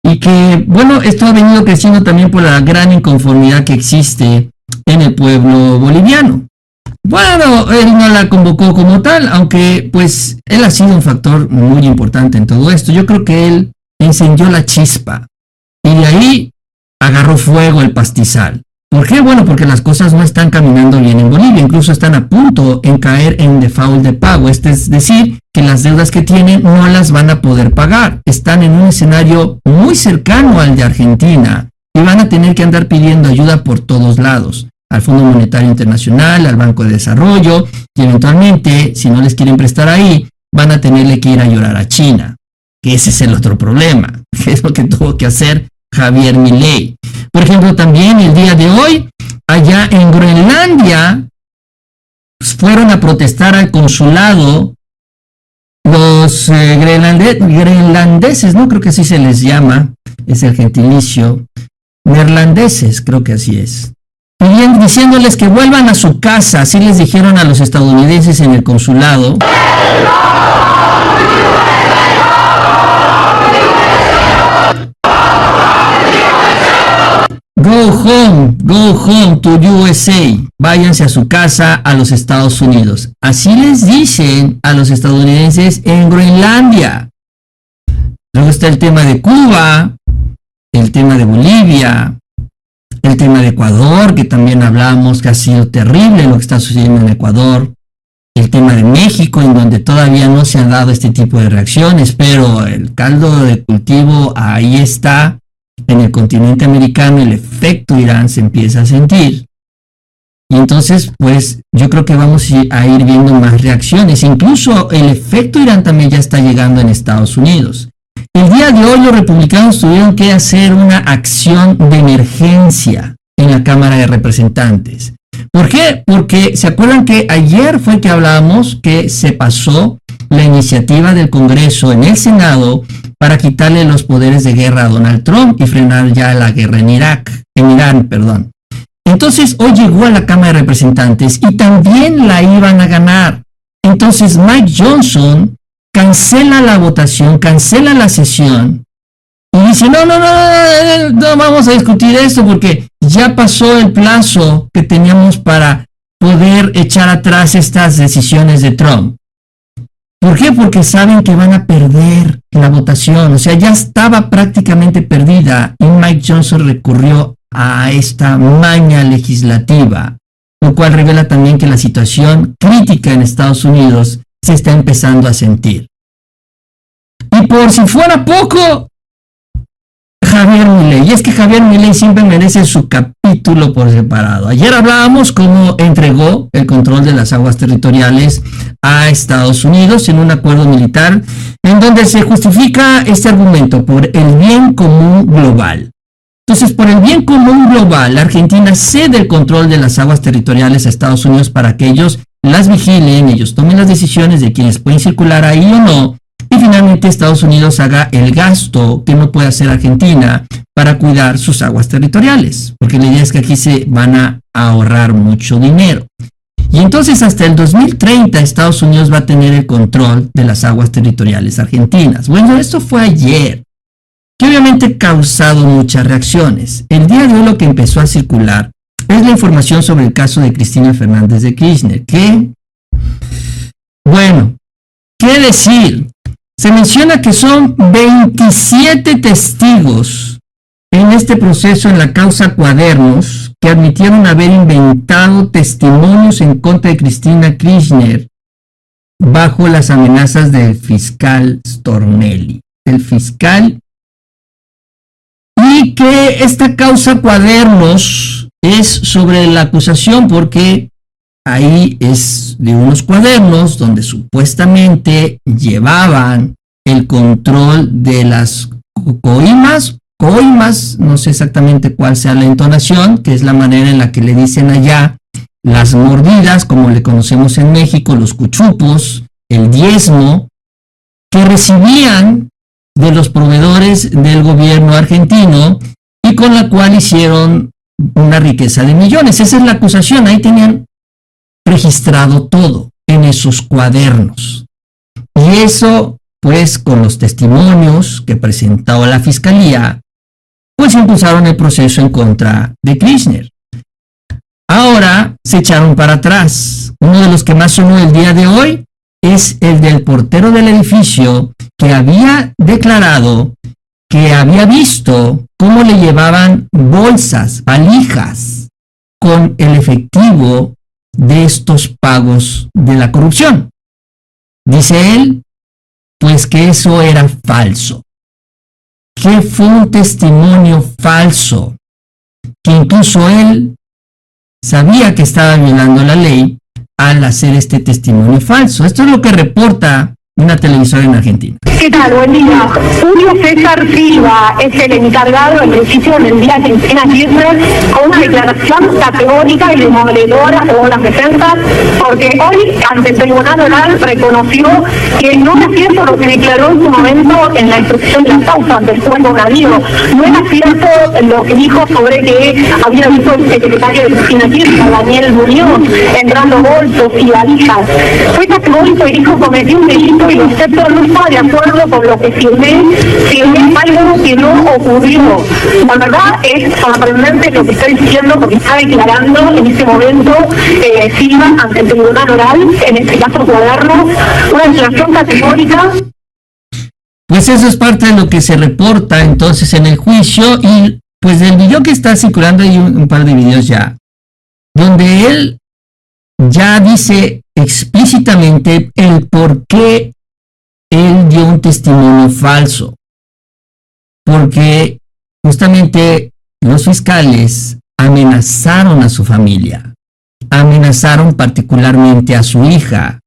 y que, bueno, esto ha venido creciendo también por la gran inconformidad que existe en el pueblo boliviano. Bueno, él no la convocó como tal, aunque pues él ha sido un factor muy importante en todo esto. Yo creo que él encendió la chispa y de ahí agarró fuego el pastizal. ¿Por qué? Bueno, porque las cosas no están caminando bien en Bolivia, incluso están a punto en caer en default de pago, es decir, que las deudas que tienen no las van a poder pagar. Están en un escenario muy cercano al de Argentina y van a tener que andar pidiendo ayuda por todos lados, al Fondo Monetario Internacional, al Banco de Desarrollo, y eventualmente, si no les quieren prestar ahí, van a tenerle que ir a llorar a China, que ese es el otro problema, que es lo que tuvo que hacer Javier Milei. Por ejemplo, también el día de hoy, allá en Groenlandia, pues fueron a protestar al consulado los groenlandeses, no creo que así se les llama, es el gentilicio, neerlandeses, creo que así es, diciéndoles que vuelvan a su casa. Así les dijeron a los estadounidenses en el consulado. Go home to USA. Váyanse a su casa a los Estados Unidos. Así les dicen a los estadounidenses en Groenlandia. Luego está el tema de Cuba, el tema de Bolivia, el tema de Ecuador, que también hablamos, que ha sido terrible lo que está sucediendo en Ecuador. El tema de México, en donde todavía no se han dado este tipo de reacciones, pero el caldo de cultivo ahí está. En el continente americano el efecto Irán se empieza a sentir. Y entonces, pues, yo creo que vamos a ir viendo más reacciones. Incluso el efecto Irán también ya está llegando en Estados Unidos. El día de hoy los republicanos tuvieron que hacer una acción de emergencia en la Cámara de Representantes. ¿Por qué? Porque se acuerdan que ayer fue que hablábamos que se pasó la iniciativa del Congreso en el Senado para quitarle los poderes de guerra a Donald Trump y frenar ya la guerra en Irán. Entonces hoy llegó a la Cámara de Representantes y también la iban a ganar. Entonces Mike Johnson cancela la votación, cancela la sesión y dice, no vamos a discutir esto porque ya pasó el plazo que teníamos para poder echar atrás estas decisiones de Trump. ¿Por qué? Porque saben que van a perder la votación, o sea, ya estaba prácticamente perdida y Mike Johnson recurrió a esta maña legislativa, lo cual revela también que la situación crítica en Estados Unidos se está empezando a sentir. Y por si fuera poco, Javier Milei, y es que Javier Milei siempre merece su capítulo por separado. Ayer hablábamos cómo entregó el control de las aguas territoriales a Estados Unidos en un acuerdo militar en donde se justifica este argumento por el bien común global. Entonces, por el bien común global, la Argentina cede el control de las aguas territoriales a Estados Unidos para que ellos las vigilen, ellos tomen las decisiones de quienes pueden circular ahí o no, y finalmente Estados Unidos haga el gasto que no puede hacer Argentina para cuidar sus aguas territoriales, porque la idea es que aquí se van a ahorrar mucho dinero. Y entonces hasta el 2030 Estados Unidos va a tener el control de las aguas territoriales argentinas. Bueno, esto fue ayer, que obviamente ha causado muchas reacciones. El día de hoy lo que empezó a circular es la información sobre el caso de Cristina Fernández de Kirchner, que, bueno, ¿qué decir? Se menciona que son 27 testigos en este proceso en la causa Cuadernos que admitieron haber inventado testimonios en contra de Cristina Kirchner bajo las amenazas del fiscal Stornelli, el fiscal, y que esta causa Cuadernos es sobre la acusación porque ahí es de unos cuadernos donde supuestamente llevaban el control de las coimas, no sé exactamente cuál sea la entonación, que es la manera en la que le dicen allá, las mordidas, como le conocemos en México, los cuchupos, el diezmo, que recibían de los proveedores del gobierno argentino y con la cual hicieron una riqueza de millones. Esa es la acusación. Ahí tenían registrado todo en esos cuadernos. Y eso, pues, con los testimonios que presentó la fiscalía, pues impulsaron el proceso en contra de Kirchner. Ahora se echaron para atrás. Uno de los que más sonó el día de hoy es el del portero del edificio, que había declarado que había visto cómo le llevaban bolsas, valijas, con el efectivo de estos pagos de la corrupción. Dice él, pues que eso era falso, que fue un testimonio falso, que incluso él sabía que estaba violando la ley al hacer este testimonio falso. Esto es lo que reporta una televisora en Argentina. ¿Qué tal? Buen día. Julio César Silva es el encargado del principio del día de Cristina Kirchner con una declaración categórica y demoledora según las defensas, porque hoy ante el Tribunal Oral reconoció que no era cierto lo que declaró en su momento en la instrucción de la causa ante el juez Bonadío. No era cierto lo que dijo sobre que había visto el secretario de Cristina Kirchner, Daniel Muñoz, entrando bolsos y valijas. Fue categórico y dijo cometí un delito y lo acepto, no estaba de acuerdo con lo que firmé algo que no ocurrió. La verdad es sorprendente lo que está diciendo, porque está declarando en ese momento Silva ante el Tribunal Oral, en este caso cuaderno, una declaración categórica. Pues eso es parte de lo que se reporta entonces en el juicio, y pues del video que está circulando hay un par de videos ya, donde él ya dice explícitamente el por qué él dio un testimonio falso, porque justamente los fiscales amenazaron a su familia, amenazaron particularmente a su hija,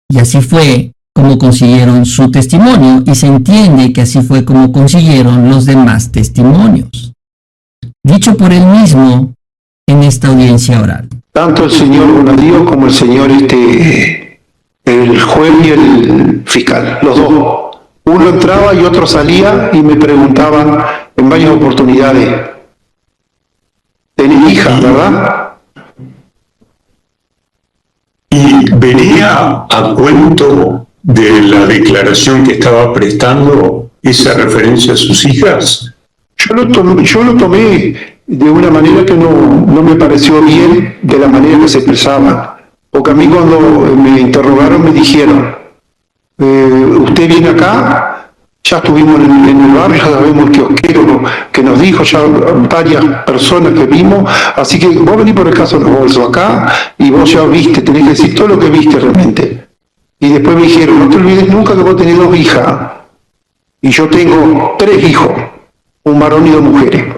y así fue como consiguieron su testimonio, y se entiende que así fue como consiguieron los demás testimonios, dicho por él mismo en esta audiencia oral. Tanto el señor Bonadío como el señor el juez y el fiscal, los dos. Uno entraba y otro salía y me preguntaban en varias oportunidades, ¿tenés hija, verdad? ¿Y venía a cuento de la declaración que estaba prestando esa referencia a sus hijas? Yo lo tomé de una manera que no me pareció bien de la manera que se expresaba. Porque a mí cuando me interrogaron me dijeron, usted viene acá, ya estuvimos en el barrio, ya sabemos que Osquero que nos dijo, ya varias personas que vimos, así que vos venís por el caso de los bolsos acá y vos ya viste, tenés que decir todo lo que viste realmente. Y después me dijeron, no te olvides nunca que vos tenés 2 hijas, y yo tengo 3 hijos, un varón y 2 mujeres.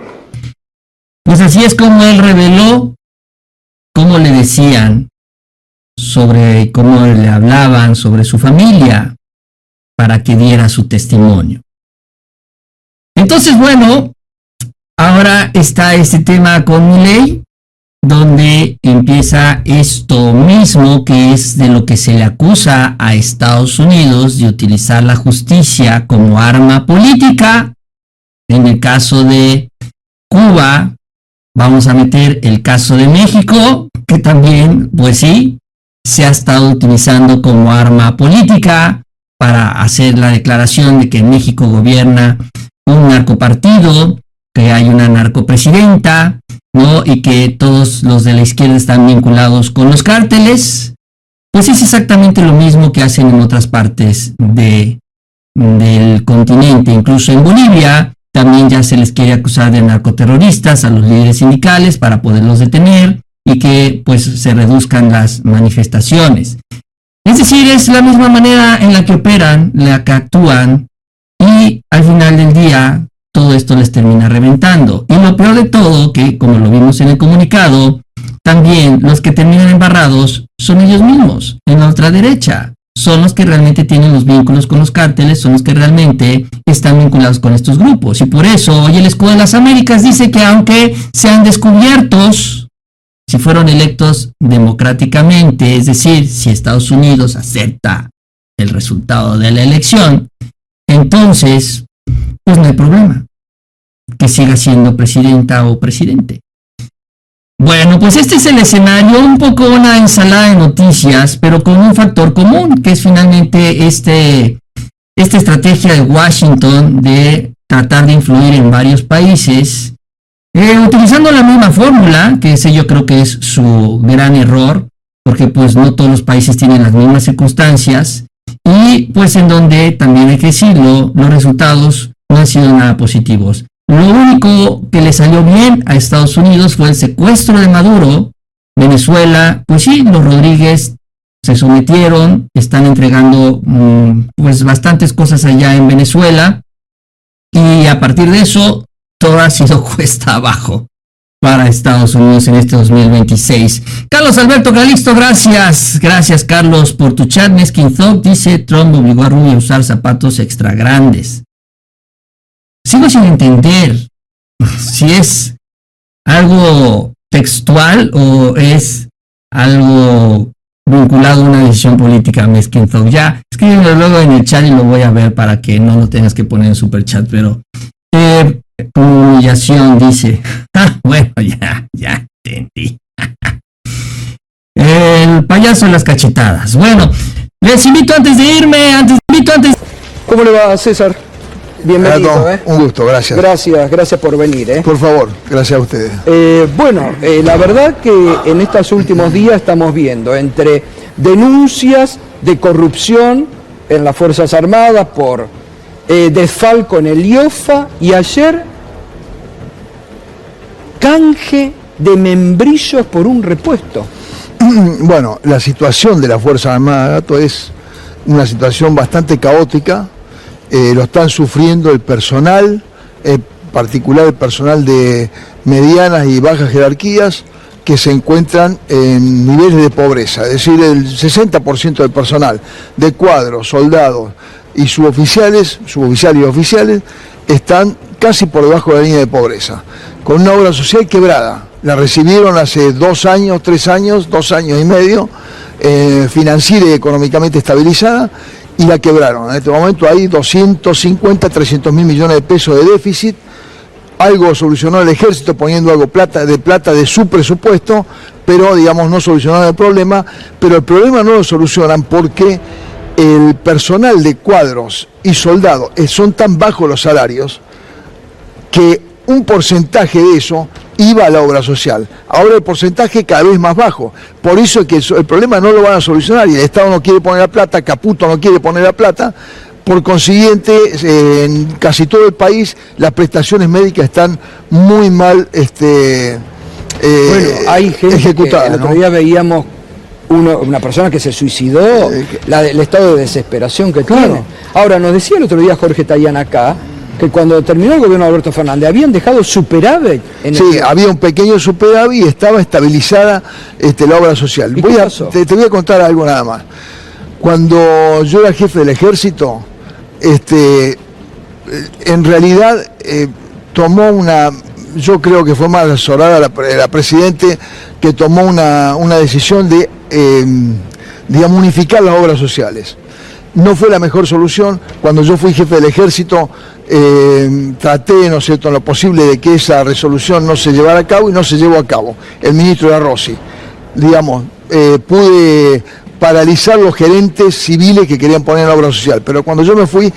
Pues así es como él reveló cómo le decían, sobre cómo le hablaban sobre su familia para que diera su testimonio. Entonces, bueno, ahora está este tema con Milei, donde empieza esto mismo, que es de lo que se le acusa a Estados Unidos, de utilizar la justicia como arma política. En el caso de Cuba, vamos a meter el caso de México, que también, pues sí, se ha estado utilizando como arma política para hacer la declaración de que en México gobierna un narcopartido, que hay una narcopresidenta, ¿no? Y que todos los de la izquierda están vinculados con los cárteles. Pues es exactamente lo mismo que hacen en otras partes del continente. Incluso en Bolivia también ya se les quiere acusar de narcoterroristas a los líderes sindicales para poderlos detener y que pues se reduzcan las manifestaciones. Es decir, es la misma manera en la que operan, la que actúan, y al final del día todo esto les termina reventando. Y lo peor de todo, que como lo vimos en el comunicado, también los que terminan embarrados son ellos mismos, en la ultraderecha. Son los que realmente tienen los vínculos con los cárteles, son los que realmente están vinculados con estos grupos. Y por eso hoy el Escudo de las Américas dice que aunque sean descubiertos, si fueron electos democráticamente, es decir, si Estados Unidos acepta el resultado de la elección, entonces, pues no hay problema que siga siendo presidenta o presidente. Bueno, pues este es el escenario, un poco una ensalada de noticias, pero con un factor común, que es finalmente esta estrategia de Washington de tratar de influir en varios países, utilizando la misma fórmula, que ese yo creo que es su gran error, porque pues no todos los países tienen las mismas circunstancias, y pues en donde, también hay que decirlo, los resultados no han sido nada positivos. Lo único que le salió bien a Estados Unidos fue el secuestro de Maduro. Venezuela, pues sí, los Rodríguez se sometieron, están entregando pues bastantes cosas allá en Venezuela, y a partir de eso todo ha sido cuesta abajo para Estados Unidos en este 2026. Carlos Alberto Calixto, gracias Carlos por tu chat. Neskin Thought dice: Trump obligó a Rubio a usar zapatos extra grandes. Sigo sin entender si es algo textual o es algo vinculado a una decisión política. Neskin Thought, ya escríbelo luego en el chat y lo voy a ver para que no lo tengas que poner en super chat, pero como humillación, dice. Bueno, ya entendí. El payaso de las cachetadas. Bueno, les invito antes de irme, ¿Cómo le va, César? Bienvenido, Un gusto, gracias. Gracias por venir, Por favor, gracias a ustedes. La verdad que en estos últimos días estamos viendo entre denuncias de corrupción en las Fuerzas Armadas por desfalco en el IOFA, y ayer canje de membrillos por un repuesto. Bueno, la situación de la Fuerza Armada, Gato, es una situación bastante caótica. Lo están sufriendo el personal, en particular el personal de medianas y bajas jerarquías, que se encuentran en niveles de pobreza. Es decir, el 60% del personal de cuadros, soldados y suboficiales y oficiales están casi por debajo de la línea de pobreza, con una obra social quebrada. La recibieron hace 2 años, 3 años, 2 años y medio, financiera y económicamente estabilizada, y la quebraron. En este momento hay 250, 300 mil millones de pesos de déficit. Algo solucionó el ejército poniendo algo de su presupuesto, pero digamos no solucionaron el problema. Pero el problema no lo solucionan porque el personal de cuadros y soldados son tan bajos los salarios que un porcentaje de eso iba a la obra social. Ahora el porcentaje cada vez más bajo. Por eso es que el problema no lo van a solucionar, y el Estado no quiere poner la plata, Caputo no quiere poner la plata. Por consiguiente, en casi todo el país las prestaciones médicas están muy mal hay gente ejecutadas. El otro día veíamos una persona que se suicidó, el estado de desesperación que tiene. Ahora, nos decía el otro día Jorge Tayán acá, que cuando terminó el gobierno de Alberto Fernández habían dejado superávit. Había un pequeño superávit y estaba estabilizada la obra social. Te voy a contar algo nada más. Cuando yo era jefe del ejército, en realidad yo creo que fue más asesorada la Presidente, que tomó una decisión de unificar las obras sociales. No fue la mejor solución. Cuando yo fui jefe del ejército, traté, ¿no es cierto?, en lo posible de que esa resolución no se llevara a cabo, y no se llevó a cabo. El ministro era Rossi. Pude paralizar los gerentes civiles que querían poner en la obra social, pero cuando yo me fui,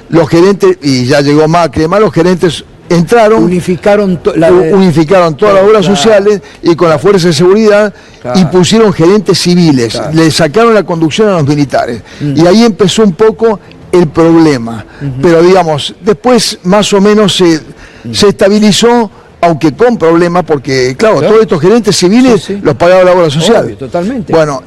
los gerentes, y ya llegó Macri, además los gerentes entraron, unificaron todas las obras sociales y con la fuerza de seguridad, y pusieron gerentes civiles, le sacaron la conducción a los militares, y ahí empezó un poco el problema. Pero digamos, después más o menos se estabilizó, aunque con problemas, porque claro, todos estos gerentes civiles los pagaba la obra social. Obvio, totalmente. Bueno,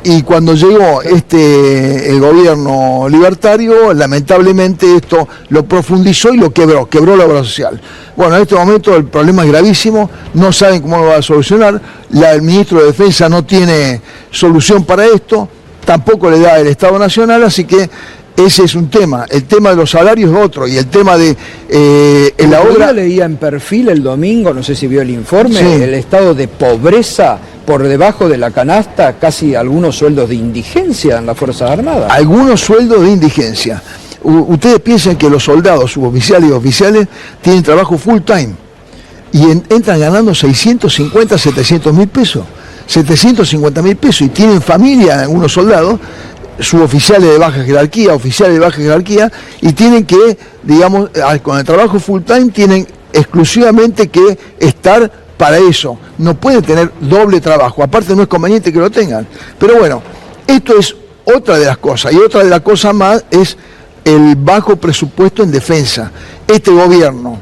y cuando llegó el gobierno libertario, lamentablemente esto lo profundizó y lo quebró la obra social. Bueno, en este momento el problema es gravísimo, no saben cómo lo va a solucionar, el ministro de Defensa no tiene solución para esto, tampoco le da el Estado Nacional, así que Ese es un tema. El tema de los salarios es otro. Y el tema de la obra... leía en Perfil el domingo, no sé si vio el informe, Sí. el estado de pobreza por debajo de la canasta, casi algunos sueldos de indigencia en las Fuerzas Armadas. Algunos sueldos de indigencia. Ustedes piensan que los soldados, suboficiales y oficiales, tienen trabajo full time y entran ganando 650, 700 mil pesos, 750 mil pesos, y tienen familia algunos soldados, suboficiales de baja jerarquía, oficiales de baja jerarquía, y tienen que, digamos, con el trabajo full time tienen exclusivamente que estar para eso. No pueden tener doble trabajo, aparte no es conveniente que lo tengan. Pero bueno, esto es otra de las cosas, y otra de las cosas más es el bajo presupuesto en defensa. Este gobierno,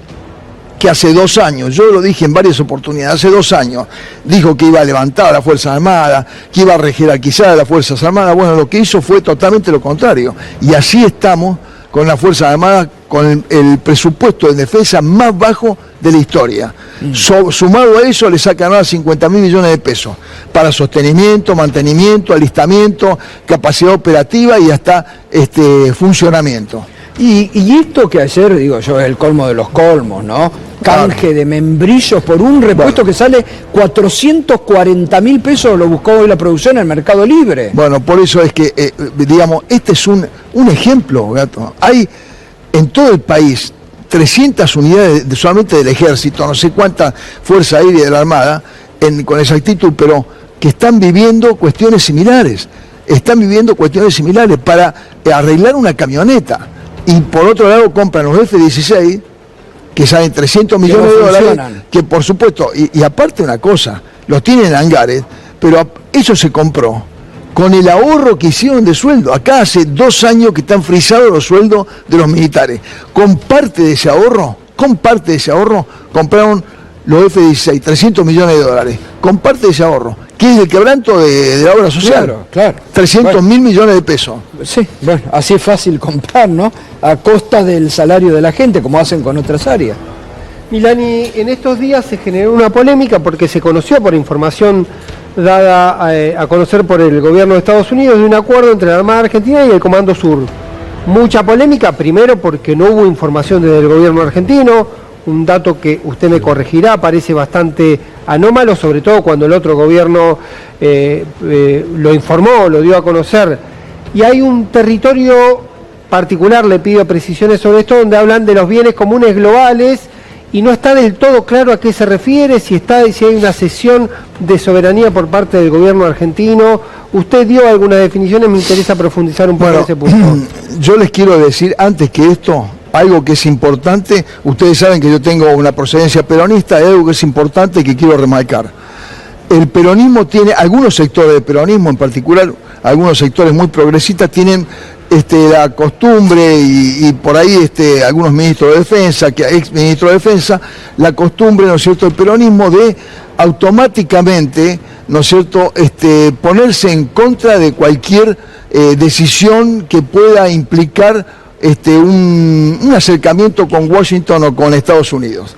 que hace 2 años, yo lo dije en varias oportunidades, hace 2 años, dijo que iba a levantar a las Fuerzas Armadas, que iba a rejerarquizar a las Fuerzas Armadas. Bueno, lo que hizo fue totalmente lo contrario. Y así estamos con las Fuerzas Armadas, con el presupuesto de defensa más bajo de la historia. Sumado a eso, le sacan ahora 50.000 millones de pesos para sostenimiento, mantenimiento, alistamiento, capacidad operativa y hasta funcionamiento. Y esto que ayer, digo yo, es el colmo de los colmos, ¿no? Canje de membrillos por un repuesto que sale 440.000 pesos, lo buscó hoy la producción en el Mercado Libre. Bueno, por eso es que, digamos, este es un ejemplo, Gato. Hay en todo el país 300 unidades solamente del Ejército, no sé cuánta Fuerza Aérea de la Armada, con exactitud, pero que están viviendo cuestiones similares. Están viviendo cuestiones similares para arreglar una camioneta. Y por otro lado compran los F-16, que salen 300 millones de dólares, que por supuesto, y aparte una cosa, los tienen en hangares, pero eso se compró con el ahorro que hicieron de sueldo. Acá hace 2 años que están frisados los sueldos de los militares. Con parte de ese ahorro, compraron los F-16, 300 millones de dólares. Con parte de ese ahorro, que es el quebranto de la obra social. Claro. 300.000 millones de pesos. Sí, bueno, así es fácil comprar, ¿no? A costa del salario de la gente, como hacen con otras áreas. Milani, en estos días se generó una polémica porque se conoció por información dada a conocer por el gobierno de Estados Unidos de un acuerdo entre la Armada Argentina y el Comando Sur. Mucha polémica, primero porque no hubo información desde el gobierno argentino, un dato que usted me corregirá, parece bastante anómalo, sobre todo cuando el otro gobierno lo informó, lo dio a conocer. Y hay un territorio particular, le pido precisiones sobre esto, donde hablan de los bienes comunes globales y no está del todo claro a qué se refiere, si hay una cesión de soberanía por parte del gobierno argentino. Usted dio algunas definiciones, me interesa profundizar un poco en ese punto. Yo les quiero decir, antes que esto, algo que es importante. Ustedes saben que yo tengo una procedencia peronista, hay algo que es importante que quiero remarcar. El peronismo tiene, algunos sectores del peronismo en particular, algunos sectores muy progresistas tienen la costumbre, y por ahí algunos ministros de defensa, ex ministros de defensa, la costumbre, ¿no es cierto?, del peronismo de automáticamente, ¿no es cierto?, ponerse en contra de cualquier decisión que pueda implicar un acercamiento con Washington o con Estados Unidos.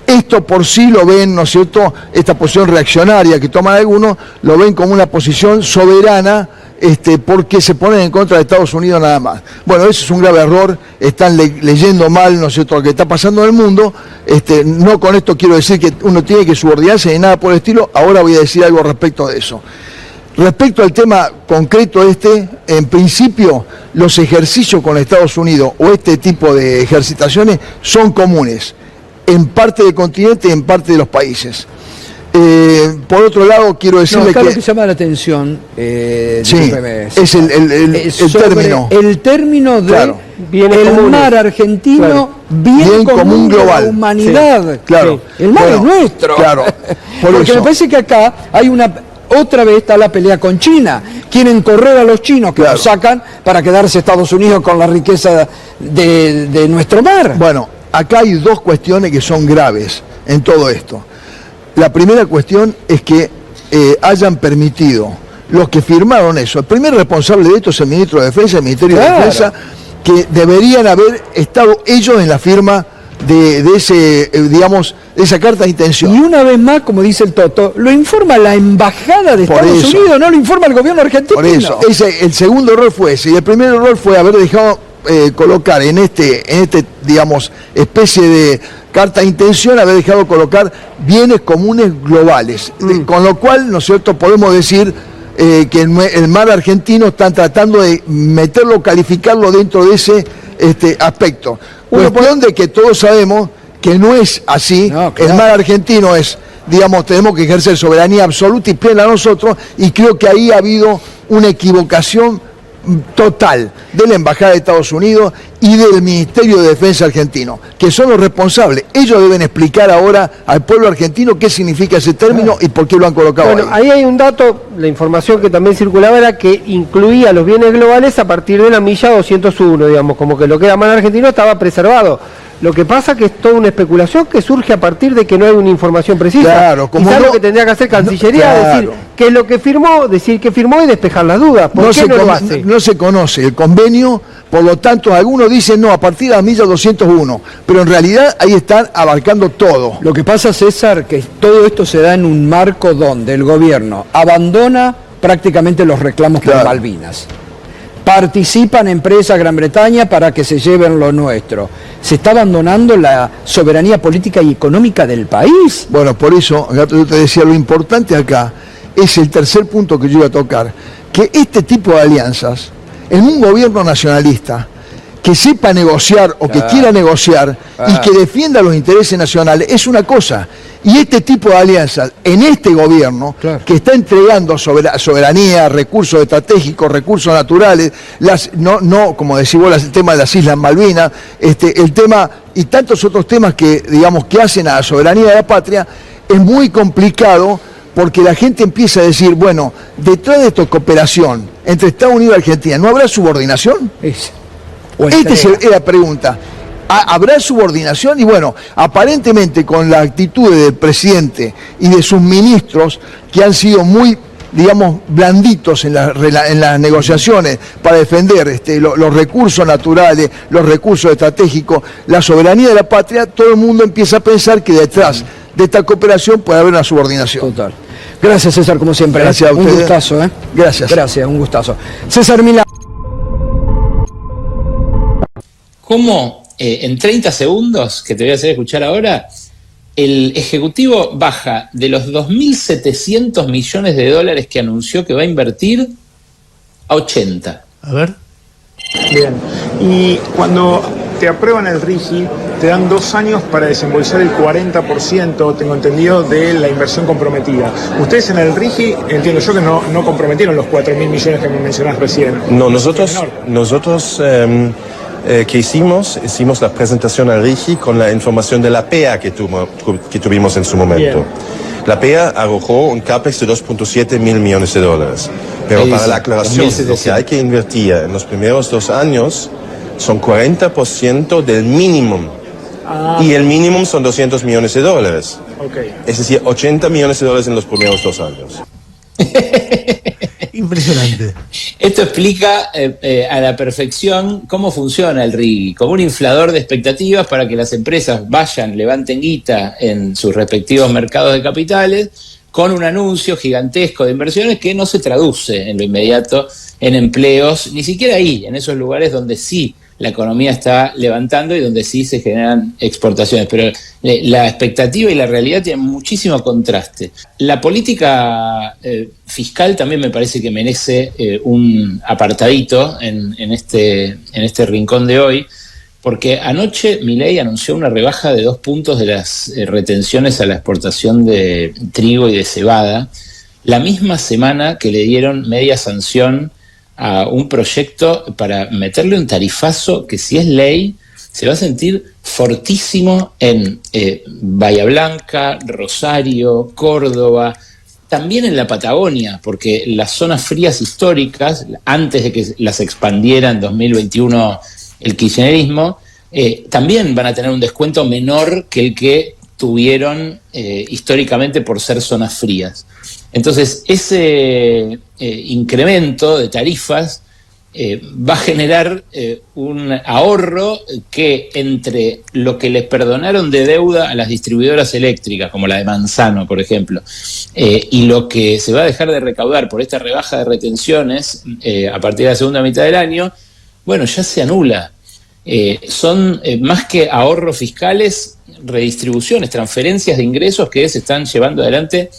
Esto por sí lo ven, ¿no es cierto?, esta posición reaccionaria que toman algunos, lo ven como una posición soberana, porque se ponen en contra de Estados Unidos nada más. Bueno, eso es un grave error, están leyendo mal, ¿no es cierto?, lo que está pasando en el mundo. No con esto quiero decir que uno tiene que subordinarse ni nada por el estilo. Ahora voy a decir algo respecto de eso. Respecto al tema concreto en principio los ejercicios con Estados Unidos o este tipo de ejercitaciones son comunes en parte del continente y en parte de los países. Por otro lado, quiero decirle que... lo que llama la atención, sí, es el término. El término de el mar argentino, claro, bien común global. De la humanidad. Sí, claro. Sí. El mar es nuestro. Claro. Porque eso me parece que acá hay otra vez está la pelea con China. Quieren correr a los chinos que los sacan para quedarse Estados Unidos con la riqueza de nuestro mar. Bueno, acá hay 2 cuestiones que son graves en todo esto. La primera cuestión es que hayan permitido los que firmaron eso. El primer responsable de esto es el ministro de Defensa, el Ministerio de Defensa, que deberían haber estado ellos en la firma de ese, digamos, de esa carta de intención. Y una vez más, como dice el Toto, lo informa la embajada de Estados Unidos, no lo informa el gobierno argentino. Por eso, el segundo error fue ese, y el primer error fue haber dejado colocar en este, digamos, especie de carta de intención, haber dejado colocar bienes comunes globales, con lo cual, ¿no es cierto?, podemos decir que el mar argentino están tratando de meterlo, calificarlo dentro de ese aspecto. Cuestión de que todos sabemos que no es así, no, claro. El mar argentino es, digamos, tenemos que ejercer soberanía absoluta y plena nosotros, y creo que ahí ha habido una equivocación total de la Embajada de Estados Unidos y del Ministerio de Defensa argentino, que son los responsables. Ellos deben explicar ahora al pueblo argentino qué significa ese término y por qué lo han colocado ahí. Ahí hay un dato, la información que también circulaba era que incluía los bienes globales a partir de la milla 201, digamos, como que lo que era mar argentino estaba preservado. Lo que pasa que es toda una especulación que surge a partir de que no hay una información precisa. Claro, como quizás lo que tendría que hacer Cancillería, claro. Decir qué es lo que firmó, decir que firmó y despejar las dudas. ¿Por qué no lo hace? No se conoce el convenio, por lo tanto algunos dicen no, a partir de la milla 201, pero en realidad ahí están abarcando todo. Lo que pasa, César, que todo esto se da en un marco donde el gobierno abandona prácticamente los reclamos por Malvinas. Participan empresas Gran Bretaña para que se lleven lo nuestro. Se está abandonando la soberanía política y económica del país. Bueno, por eso, yo te decía, lo importante acá es el tercer punto que yo iba a tocar, que este tipo de alianzas, en un gobierno nacionalista, que sepa negociar o que quiera negociar y que defienda los intereses nacionales, es una cosa. Y este tipo de alianzas en este gobierno, que está entregando soberanía, recursos estratégicos, recursos naturales, como decís vos, el tema de las Islas Malvinas, el tema y tantos otros temas que, digamos, que hacen a la soberanía de la patria, es muy complicado porque la gente empieza a decir, bueno, detrás de esta cooperación entre Estados Unidos y Argentina, ¿no habrá subordinación? Esta es la pregunta. ¿Habrá subordinación? Y bueno, aparentemente con la actitud del presidente y de sus ministros, que han sido muy, digamos, blanditos en las negociaciones para defender los recursos naturales, los recursos estratégicos, la soberanía de la patria, todo el mundo empieza a pensar que detrás de esta cooperación puede haber una subordinación. Total. Gracias, César, como siempre. Gracias a ustedes. Un gustazo, ¿eh? Gracias. Gracias, un gustazo. César Milán. ¿Cómo en 30 segundos, que te voy a hacer escuchar ahora, el Ejecutivo baja de los 2.700 millones de dólares que anunció que va a invertir a 80? A ver. Bien, y cuando te aprueban el RIGI, te dan 2 años para desembolsar el 40%, tengo entendido, de la inversión comprometida. Ustedes en el RIGI, entiendo yo que no comprometieron los 4.000 millones que me mencionás recién. No, nosotros ¿qué hicimos? Hicimos la presentación al RIGI con la información de la PEA que tuvimos en su momento. Bien. La PEA arrojó un CAPEX de 2.7 mil millones de dólares. Pero para la aclaración, lo que hay que invertir en los primeros 2 años son 40% del mínimo. Y el mínimo son 200 millones de dólares. Es decir, 80 millones de dólares en los primeros 2 años. Impresionante. Esto explica a la perfección cómo funciona el RIGI, como un inflador de expectativas para que las empresas vayan, levanten guita en sus respectivos mercados de capitales, con un anuncio gigantesco de inversiones que no se traduce en lo inmediato en empleos, ni siquiera ahí, en esos lugares donde sí la economía está levantando y donde sí se generan exportaciones. Pero la expectativa y la realidad tienen muchísimo contraste. La política fiscal también me parece que merece un apartadito en este rincón de hoy, porque anoche Milei anunció una rebaja de 2 puntos de las retenciones a la exportación de trigo y de cebada, la misma semana que le dieron media sanción a un proyecto para meterle un tarifazo que, si es ley, se va a sentir fortísimo en Bahía Blanca, Rosario, Córdoba, también en la Patagonia, porque las zonas frías históricas, antes de que las expandiera en 2021 el kirchnerismo, también van a tener un descuento menor que el que tuvieron históricamente por ser zonas frías. Entonces, ese incremento de tarifas va a generar un ahorro que entre lo que les perdonaron de deuda a las distribuidoras eléctricas, como la de Manzano, por ejemplo, y lo que se va a dejar de recaudar por esta rebaja de retenciones a partir de la segunda mitad del año, bueno, ya se anula. Son más que ahorros fiscales, redistribuciones, transferencias de ingresos que se están llevando adelante,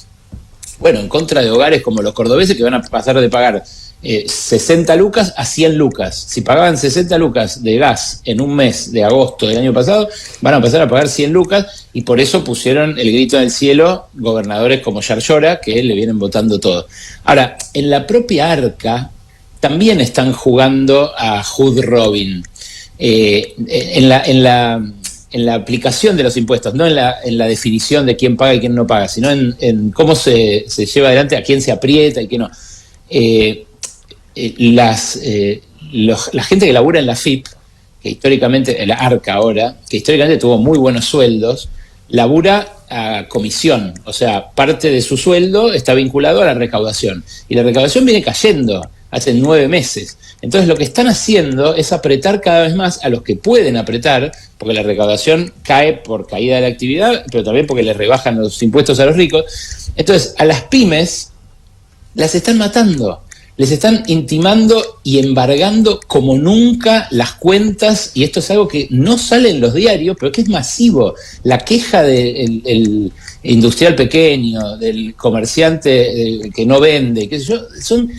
bueno, en contra de hogares como los cordobeses, que van a pasar de pagar 60 lucas a 100 lucas. Si pagaban 60 lucas de gas en un mes de agosto del año pasado, van a pasar a pagar 100 lucas, y por eso pusieron el grito en el cielo gobernadores como Yarlora, que le vienen votando todo. Ahora, en la propia Arca también están jugando a Hood Robin. En la aplicación de los impuestos, no en la definición de quién paga y quién no paga, sino en cómo se lleva adelante, a quién se aprieta y quién no. La gente que labura en la FIP, que históricamente, en la Arca ahora, que históricamente tuvo muy buenos sueldos, labura a comisión, o sea, parte de su sueldo está vinculado a la recaudación, y la recaudación viene cayendo hace 9 meses. Entonces lo que están haciendo es apretar cada vez más a los que pueden apretar, porque la recaudación cae por caída de la actividad, pero también porque les rebajan los impuestos a los ricos. Entonces a las pymes las están matando, les están intimando y embargando como nunca las cuentas, y esto es algo que no sale en los diarios, pero que es masivo. La queja del industrial pequeño, del comerciante que no vende, qué sé yo, son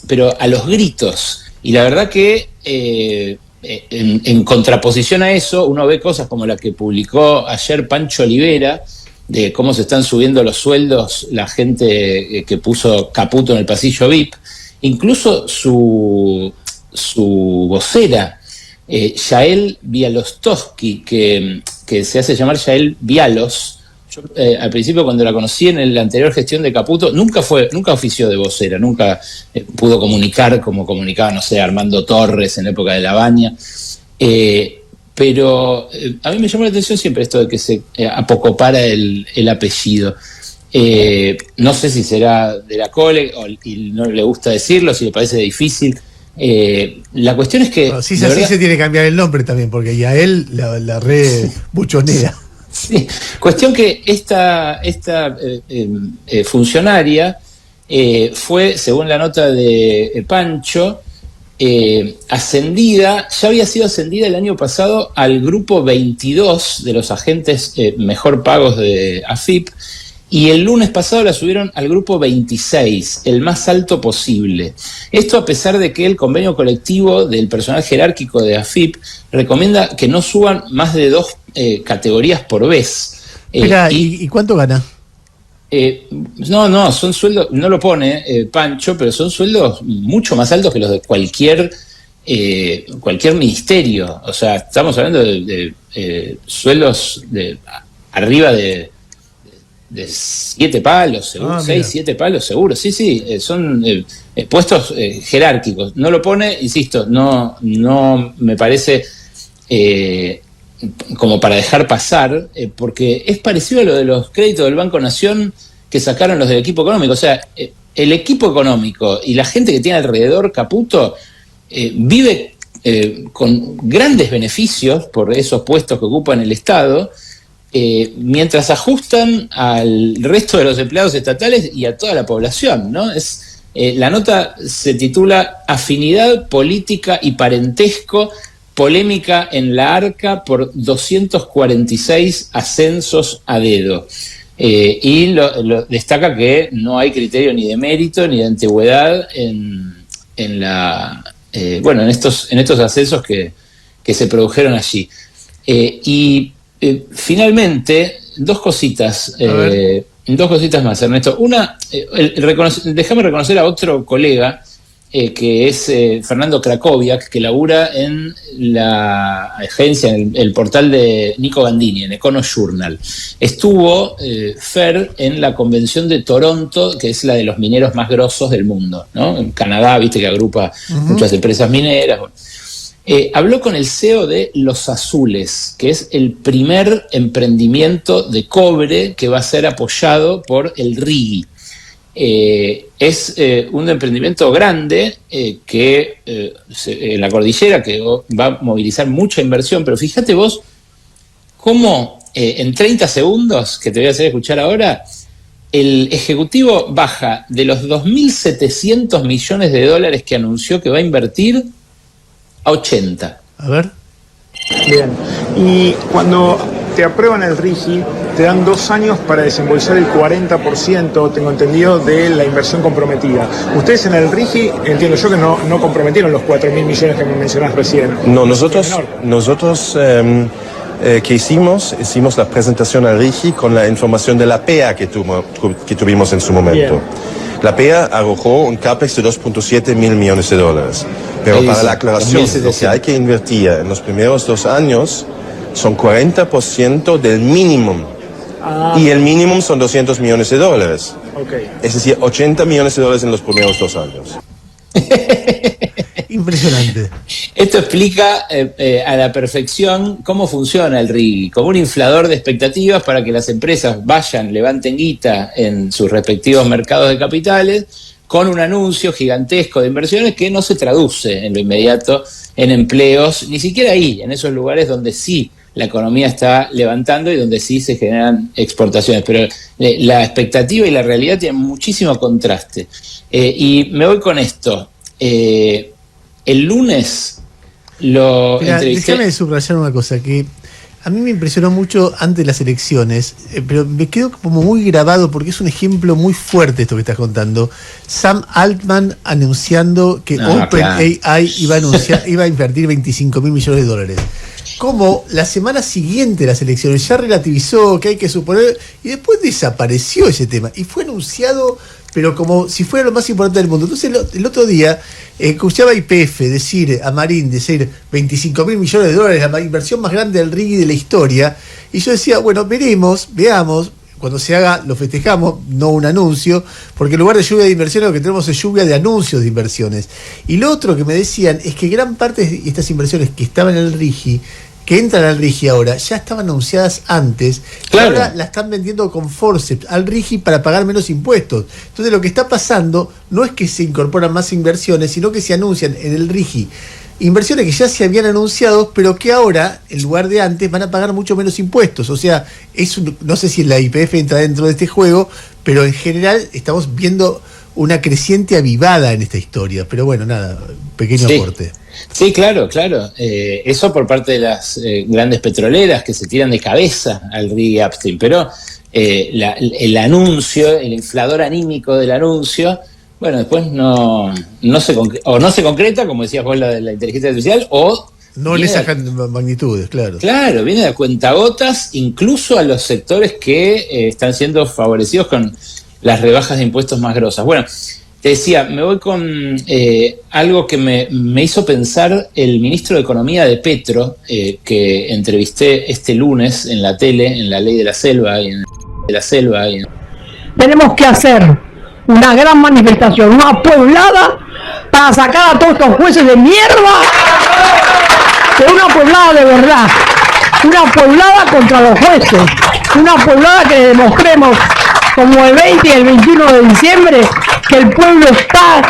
pero a los gritos. Y la verdad que en contraposición a eso, uno ve cosas como la que publicó ayer Pancho Olivera, de cómo se están subiendo los sueldos la gente que puso Caputo en el pasillo VIP. Incluso su vocera, Yael Bialostowski, que se hace llamar Yael Bialos. Yo, al principio, cuando la conocí en la anterior gestión de Caputo, nunca ofició de vocera, nunca pudo comunicar como comunicaba, no sé, Armando Torres en la época de La Baña. Pero a mí me llamó la atención siempre esto de que se apocopara el apellido. No sé si será de la cole y no le gusta decirlo, si le parece difícil. La cuestión es que... Bueno, sí, así se tiene que cambiar el nombre también, porque ya él la re buchonea. Sí, cuestión que esta funcionaria fue, según la nota de Pancho, ascendida, ya había sido ascendida el año pasado al grupo 22 de los agentes mejor pagos de AFIP, y el lunes pasado la subieron al grupo 26, el más alto posible. Esto a pesar de que el convenio colectivo del personal jerárquico de AFIP recomienda que no suban más de 2 categorías por vez. Mira, ¿y cuánto gana? No, son sueldos, no lo pone Pancho, pero son sueldos mucho más altos que los de cualquier ministerio. O sea, estamos hablando de sueldos de arriba de 7 palos, seguro, 6, 7 palos, seguro. Sí, son puestos jerárquicos. No lo pone, insisto, no me parece como para dejar pasar, porque es parecido a lo de los créditos del Banco Nación que sacaron los del equipo económico. O sea, el equipo económico y la gente que tiene alrededor Caputo vive con grandes beneficios por esos puestos que ocupan el Estado, mientras ajustan al resto de los empleados estatales y a toda la población, ¿no? La nota se titula Afinidad política y parentesco, polémica en la Arca por 246 ascensos a dedo. Y lo destaca que no hay criterio ni de mérito ni de antigüedad en estos ascensos que se produjeron allí. Finalmente, dos cositas más, Ernesto. Una, déjame reconocer a otro colega, que es Fernando Krakowiak, que labura en la agencia, en el portal de Nico Gandini, en Econojournal. Estuvo Fer en la convención de Toronto, que es la de los mineros más grosos del mundo, ¿no? En Canadá, viste que agrupa muchas empresas mineras. Bueno. Habló con el CEO de Los Azules, que es el primer emprendimiento de cobre que va a ser apoyado por el RIGI. es un emprendimiento grande que en la cordillera que va a movilizar mucha inversión, pero fíjate vos cómo en 30 segundos, que te voy a hacer escuchar ahora, el Ejecutivo baja de los 2.700 millones de dólares que anunció que va a invertir a 80. A ver. Bien. Y cuando te aprueban el RIGI, te dan 2 años para desembolsar el 40%, tengo entendido, de la inversión comprometida. Ustedes en el RIGI, entiendo yo que no comprometieron los 4.000 millones que me mencionás recién. No, nosotros ¿qué hicimos? Hicimos la presentación al RIGI con la información de la PEA que tuvimos en su momento. Bien. La PEA arrojó un CAPEX de 2.7 mil millones de dólares. Pero para la aclaración, lo que hay que invertir en los primeros 2 años son 40% del mínimo. Y el mínimo son 200 millones de dólares. Okay. Es decir, 80 millones de dólares en los primeros 2 años. Impresionante. Esto explica a la perfección cómo funciona el RIGI, como un inflador de expectativas para que las empresas vayan, levanten guita en sus respectivos mercados de capitales, con un anuncio gigantesco de inversiones que no se traduce en lo inmediato en empleos, ni siquiera ahí, en esos lugares donde sí la economía está levantando y donde sí se generan exportaciones. Pero la expectativa y la realidad tienen muchísimo contraste. Y me voy con esto. El lunes lo entrevisté. Déjame subrayar una cosa que a mí me impresionó mucho antes de las elecciones, pero me quedó como muy grabado porque es un ejemplo muy fuerte esto que estás contando. Sam Altman anunciando que OpenAI iba a invertir 25.000 millones de dólares. Como la semana siguiente de las elecciones ya relativizó que hay que suponer, y después desapareció ese tema y fue anunciado pero como si fuera lo más importante del mundo. Entonces el otro día escuchaba a YPF decir, a Marín decir 25.000 millones de dólares, la inversión más grande del RIGI de la historia, y yo decía, bueno, veamos, cuando se haga lo festejamos, no un anuncio, porque en lugar de lluvia de inversiones lo que tenemos es lluvia de anuncios de inversiones. Y lo otro que me decían es que gran parte de estas inversiones que estaban en el RIGI, que entran al RIGI ahora, ya estaban anunciadas antes, claro. Y ahora la están vendiendo con forceps al RIGI para pagar menos impuestos. Entonces lo que está pasando no es que se incorporan más inversiones, sino que se anuncian en el RIGI inversiones que ya se habían anunciado, pero que ahora, en lugar de antes, van a pagar mucho menos impuestos. O sea, no sé si la YPF entra dentro de este juego, pero en general estamos viendo una creciente avivada en esta historia. Pero bueno, nada, pequeño aporte. Sí, claro. Eso por parte de las grandes petroleras que se tiran de cabeza al RIGI upstream. Pero el anuncio, el inflador anímico del anuncio, bueno, después no se concreta, como decías vos, la inteligencia artificial, o no en esas magnitudes, claro. Claro, viene de cuentagotas, incluso a los sectores que están siendo favorecidos con las rebajas de impuestos más grosas. Bueno, te decía, me voy con algo que me hizo pensar el ministro de Economía de Petro, que entrevisté este lunes en la tele, en La Ley de la Selva. Tenemos que hacer una gran manifestación, una pueblada para sacar a todos estos jueces de mierda, pero una pueblada de verdad, una pueblada contra los jueces, una pueblada que demostremos como el 20 y el 21 de diciembre que el pueblo está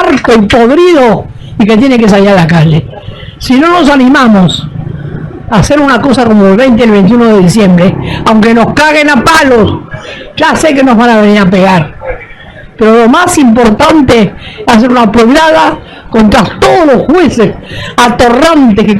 harto y podrido y que tiene que salir a la calle. Si no nos animamos a hacer una cosa como el 20 y el 21 de diciembre, aunque nos caguen a palos, ya sé que nos van a venir a pegar. Pero lo más importante es hacer una pueblada contra todos los jueces atorrantes que...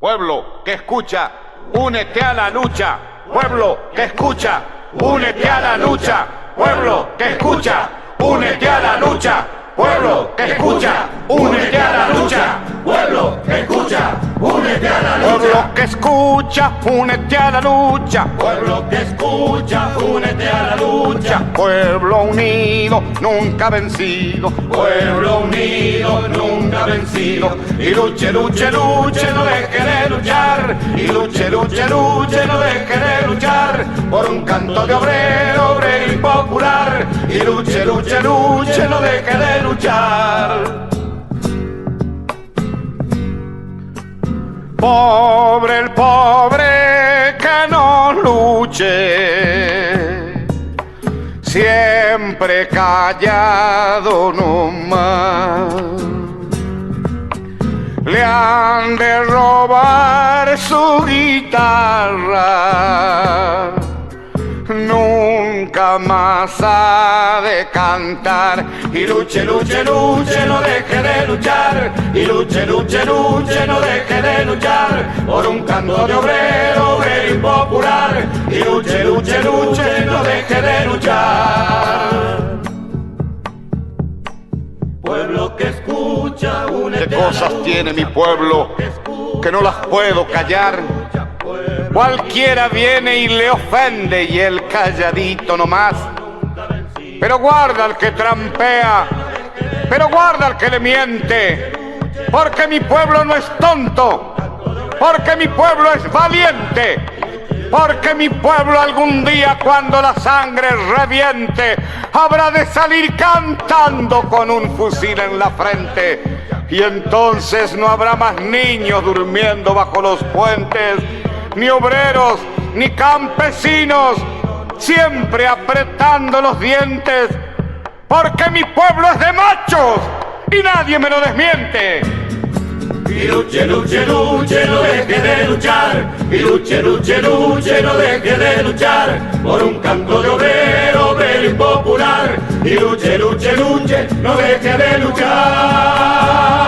Pueblo que escucha, únete a la lucha. Pueblo que escucha, únete a la lucha. Pueblo que escucha, únete a la lucha. Pueblo que escucha, únete a la lucha. Pueblo que escucha, únete a la lucha. Pueblo que escucha, únete a la lucha. Pueblo que escucha, únete a la lucha. Pueblo unido, nunca vencido. Pueblo unido, nunca vencido. Y luche, luche, luche, no deje de luchar. Y luche, luche, luche, no deje de luchar. Por un canto de obrero, obrero y popular. Y luche, luche, luche, no deje de luchar. Pobre el pobre que no luche, siempre cae. callado nomás. Le han de robar su guitarra, nunca más ha de cantar. Y luche, luche, luche, no deje de luchar. Y luche, luche, luche, no deje de luchar por un canto de obrero, obrero impopular. Y luche, luche, luche, no deje de luchar. Pueblo que escucha, únete. ¿Qué cosas tiene mi pueblo que no las puedo callar? Cualquiera viene y le ofende y él calladito nomás. Pero guarda al que trampea, pero guarda al que le miente, porque mi pueblo no es tonto, porque mi pueblo es valiente, porque mi pueblo algún día cuando la sangre reviente habrá de salir cantando con un fusil en la frente. Y entonces no habrá más niños durmiendo bajo los puentes, ni obreros, ni campesinos, siempre apretando los dientes, porque mi pueblo es de machos y nadie me lo desmiente. Y luche, luche, luche, no deje de luchar. Y luche, luche, luche, no deje de luchar por un canto de obrero, obrero impopular. Y luche, luche, luche, no deje de luchar.